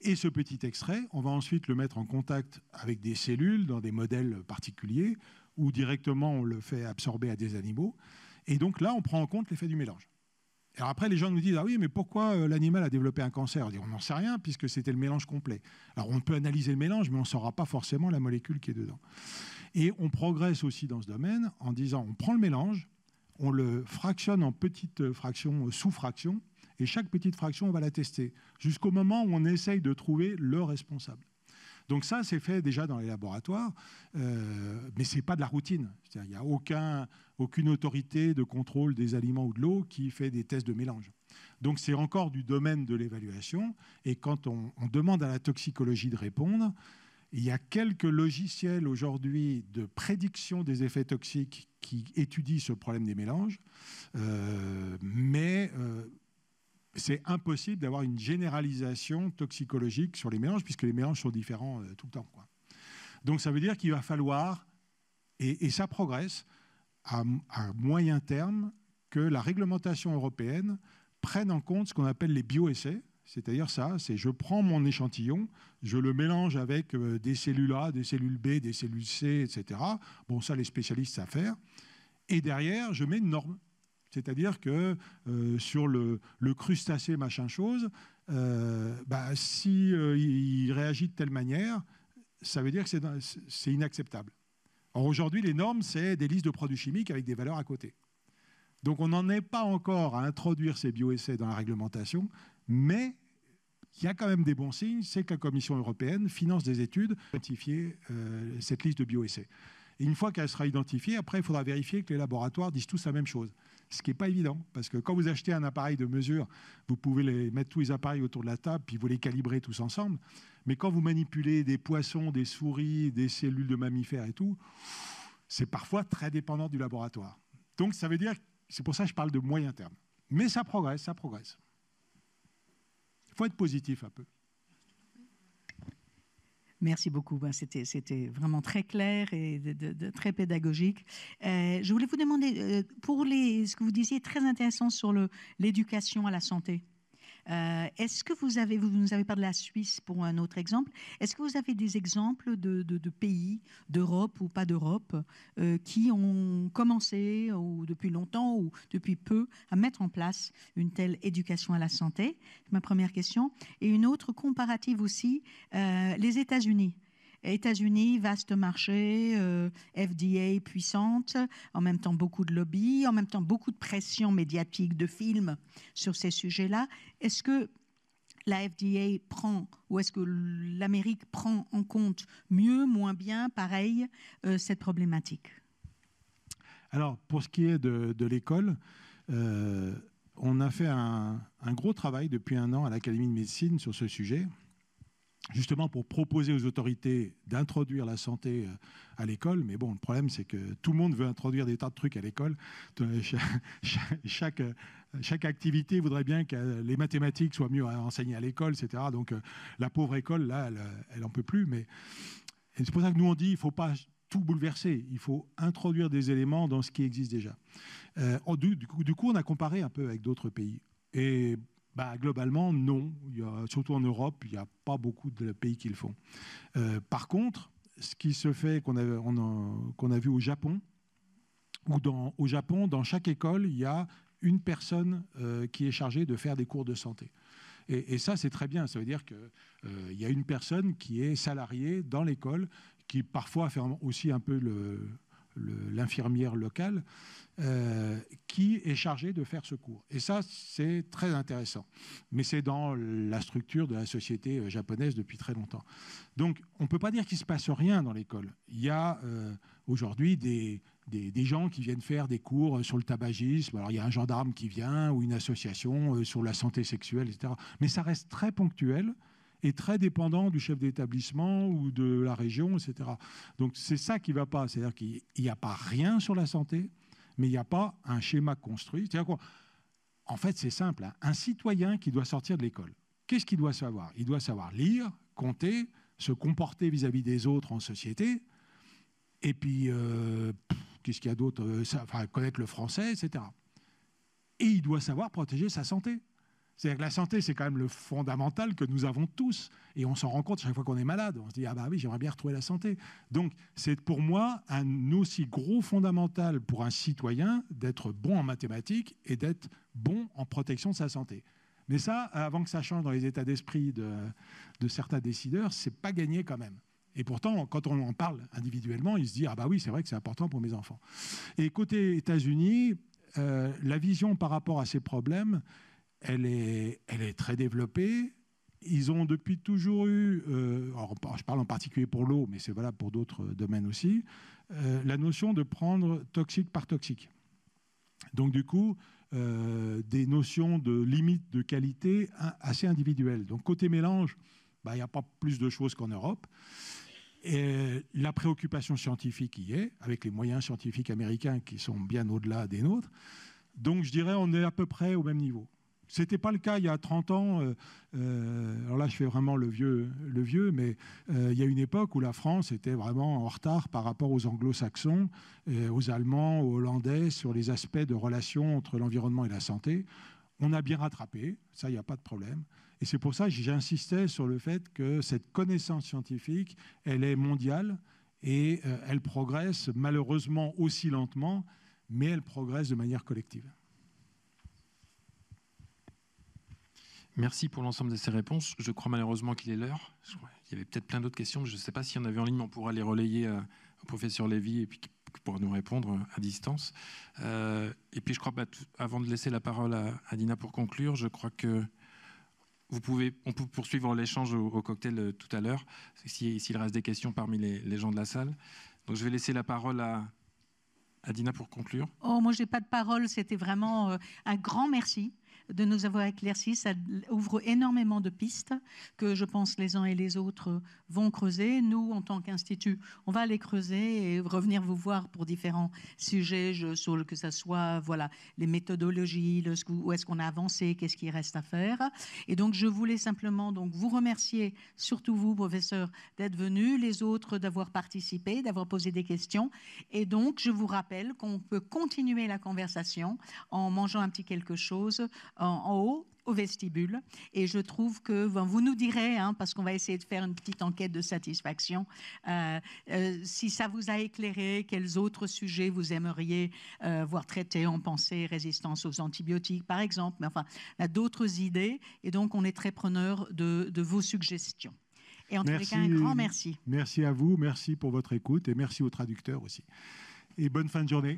Et ce petit extrait, on va ensuite le mettre en contact avec des cellules dans des modèles particuliers ou directement on le fait absorber à des animaux. Et donc là, on prend en compte l'effet du mélange. Alors après, les gens nous disent « Ah oui, mais pourquoi l'animal a développé un cancer ?» On n'en sait rien puisque c'était le mélange complet. Alors on peut analyser le mélange, mais on ne saura pas forcément la molécule qui est dedans. Et on progresse aussi dans ce domaine en disant on prend le mélange, on le fractionne en petites fractions, sous-fractions, et chaque petite fraction, on va la tester, jusqu'au moment où on essaye de trouver le responsable. Donc ça, c'est fait déjà dans les laboratoires, mais ce n'est pas de la routine. C'est-à-dire, il n'y a aucune autorité de contrôle des aliments ou de l'eau qui fait des tests de mélange. Donc c'est encore du domaine de l'évaluation, et quand on demande à la toxicologie de répondre, il y a quelques logiciels aujourd'hui de prédiction des effets toxiques qui étudient ce problème des mélanges, mais c'est impossible d'avoir une généralisation toxicologique sur les mélanges, puisque les mélanges sont différents tout le temps, quoi. Donc ça veut dire qu'il va falloir, et ça progresse, à moyen terme, que la réglementation européenne prenne en compte ce qu'on appelle les bioessais. C'est-à-dire ça, c'est je prends mon échantillon, je le mélange avec des cellules A, des cellules B, des cellules C, etc. Bon, ça, les spécialistes savent faire. Et derrière, je mets une norme. C'est-à-dire que sur le crustacé, machin chose, si il réagit de telle manière, ça veut dire que c'est inacceptable. Or, aujourd'hui, les normes, c'est des listes de produits chimiques avec des valeurs à côté. Donc, on n'en est pas encore à introduire ces bioessais dans la réglementation, mais il y a quand même des bons signes, c'est que la Commission européenne finance des études pour identifier cette liste de bioessais. Et une fois qu'elle sera identifiée, après, il faudra vérifier que les laboratoires disent tous la même chose. Ce qui n'est pas évident, parce que quand vous achetez un appareil de mesure, vous pouvez mettre tous les appareils autour de la table, puis vous les calibrez tous ensemble. Mais quand vous manipulez des poissons, des souris, des cellules de mammifères et tout, c'est parfois très dépendant du laboratoire. Donc ça veut dire, c'est pour ça que je parle de moyen terme. Mais ça progresse, ça progresse. Il faut être positif un peu. Merci beaucoup. C'était vraiment très clair et très pédagogique. Je voulais vous demander, pour ce que vous disiez, très intéressant sur l'éducation à la santé. Est-ce que vous nous avez parlé de la Suisse pour un autre exemple. Est-ce que vous avez des exemples de pays d'Europe ou pas d'Europe qui ont commencé ou depuis longtemps ou depuis peu à mettre en place une telle éducation à la santé? C'est ma première question. Et une autre comparative aussi, les États-Unis. États-Unis, vaste marché, FDA puissante, en même temps beaucoup de lobby, en même temps beaucoup de pression médiatique, de films sur ces sujets-là. Est-ce que la FDA prend, ou est-ce que l'Amérique prend en compte mieux, moins bien, pareil, cette problématique? Alors, pour ce qui est de l'école, on a fait un gros travail depuis 1 an à l'Académie de médecine sur ce sujet, justement pour proposer aux autorités d'introduire la santé à l'école. Mais bon, le problème, c'est que tout le monde veut introduire des tas de trucs à l'école. Chaque activité voudrait bien que les mathématiques soient mieux enseignées à l'école, etc. Donc, la pauvre école, là, elle n'en peut plus. Mais c'est pour ça que nous, on dit qu'il ne faut pas tout bouleverser. Il faut introduire des éléments dans ce qui existe déjà. Du coup, on a comparé un peu avec d'autres pays. Et globalement, non. Surtout en Europe, il n'y a pas beaucoup de pays qui le font. Par contre, ce qui se fait, qu'on a vu au Japon, au Japon, dans chaque école, il y a une personne qui est chargée de faire des cours de santé. Et ça, c'est très bien. Ça veut dire qu'il y a une personne qui est salariée dans l'école, qui parfois fait aussi un peu l'infirmière locale, qui est chargée de faire ce cours. Et ça, c'est très intéressant. Mais c'est dans la structure de la société japonaise depuis très longtemps. Donc, on ne peut pas dire qu'il ne se passe rien dans l'école. Il y a aujourd'hui des gens qui viennent faire des cours sur le tabagisme. Alors, il y a un gendarme qui vient ou une association sur la santé sexuelle, etc. Mais ça reste très ponctuel et très dépendant du chef d'établissement ou de la région, etc. Donc, c'est ça qui ne va pas. C'est-à-dire qu'il n'y a pas rien sur la santé, mais il n'y a pas un schéma construit. C'est-à-dire quoi ? En fait, c'est simple. Un citoyen qui doit sortir de l'école, qu'est-ce qu'il doit savoir ? Il doit savoir lire, compter, se comporter vis-à-vis des autres en société, et puis, qu'est-ce qu'il y a d'autre ? Connaître le français, etc. Et il doit savoir protéger sa santé. C'est-à-dire que la santé, c'est quand même le fondamental que nous avons tous. Et on s'en rend compte chaque fois qu'on est malade. On se dit, ah bah oui, j'aimerais bien retrouver la santé. Donc, c'est pour moi un aussi gros fondamental pour un citoyen d'être bon en mathématiques et d'être bon en protection de sa santé. Mais ça, avant que ça change dans les états d'esprit de certains décideurs, c'est pas gagné quand même. Et pourtant, quand on en parle individuellement, il se dit, ah bah oui, c'est vrai que c'est important pour mes enfants. Et côté États-Unis, la vision par rapport à ces problèmes, elle est très développée. Ils ont depuis toujours eu, alors je parle en particulier pour l'eau, mais c'est valable pour d'autres domaines aussi, la notion de prendre toxique par toxique. Donc du coup, des notions de limite de qualité assez individuelles. Donc côté mélange, il n'y a pas plus de choses qu'en Europe. Et la préoccupation scientifique y est, avec les moyens scientifiques américains qui sont bien au-delà des nôtres. Donc je dirais on est à peu près au même niveau. Ce n'était pas le cas il y a 30 ans. Alors là, je fais vraiment le vieux, mais il y a une époque où la France était vraiment en retard par rapport aux anglo-saxons, aux Allemands, aux Hollandais, sur les aspects de relation entre l'environnement et la santé. On a bien rattrapé, ça, il n'y a pas de problème. Et c'est pour ça que j'insistais sur le fait que cette connaissance scientifique, elle est mondiale et elle progresse malheureusement aussi lentement, mais elle progresse de manière collective. Merci pour l'ensemble de ces réponses. Je crois malheureusement qu'il est l'heure. Il y avait peut-être plein d'autres questions, mais je ne sais pas s'il y en avait en ligne, mais on pourra les relayer au professeur Lévy et puis qui pourra nous répondre à distance. Et puis je crois, avant de laisser la parole à Dina pour conclure, je crois que on peut poursuivre l'échange au cocktail tout à l'heure, s'il reste des questions parmi les gens de la salle. Donc je vais laisser la parole à Dina pour conclure. Oh, moi, je n'ai pas de parole. C'était vraiment un grand merci de nous avoir éclaircis. Ça ouvre énormément de pistes que je pense les uns et les autres vont creuser. Nous, en tant qu'institut, on va les creuser et revenir vous voir pour différents sujets, que ce soit les méthodologies, où est-ce qu'on a avancé, qu'est-ce qui reste à faire. Et donc, je voulais simplement vous remercier, surtout vous, professeur, d'être venus, les autres d'avoir participé, d'avoir posé des questions. Et donc, je vous rappelle qu'on peut continuer la conversation en mangeant un petit quelque chose en haut, au vestibule. Et je trouve que vous nous direz, parce qu'on va essayer de faire une petite enquête de satisfaction, si ça vous a éclairé, quels autres sujets vous aimeriez voir traités en pensée, résistance aux antibiotiques, par exemple. Mais enfin, il y a d'autres idées. Et donc, on est très preneur de vos suggestions. Et en tous les cas, un grand merci. Merci à vous, merci pour votre écoute et merci aux traducteurs aussi. Et bonne fin de journée.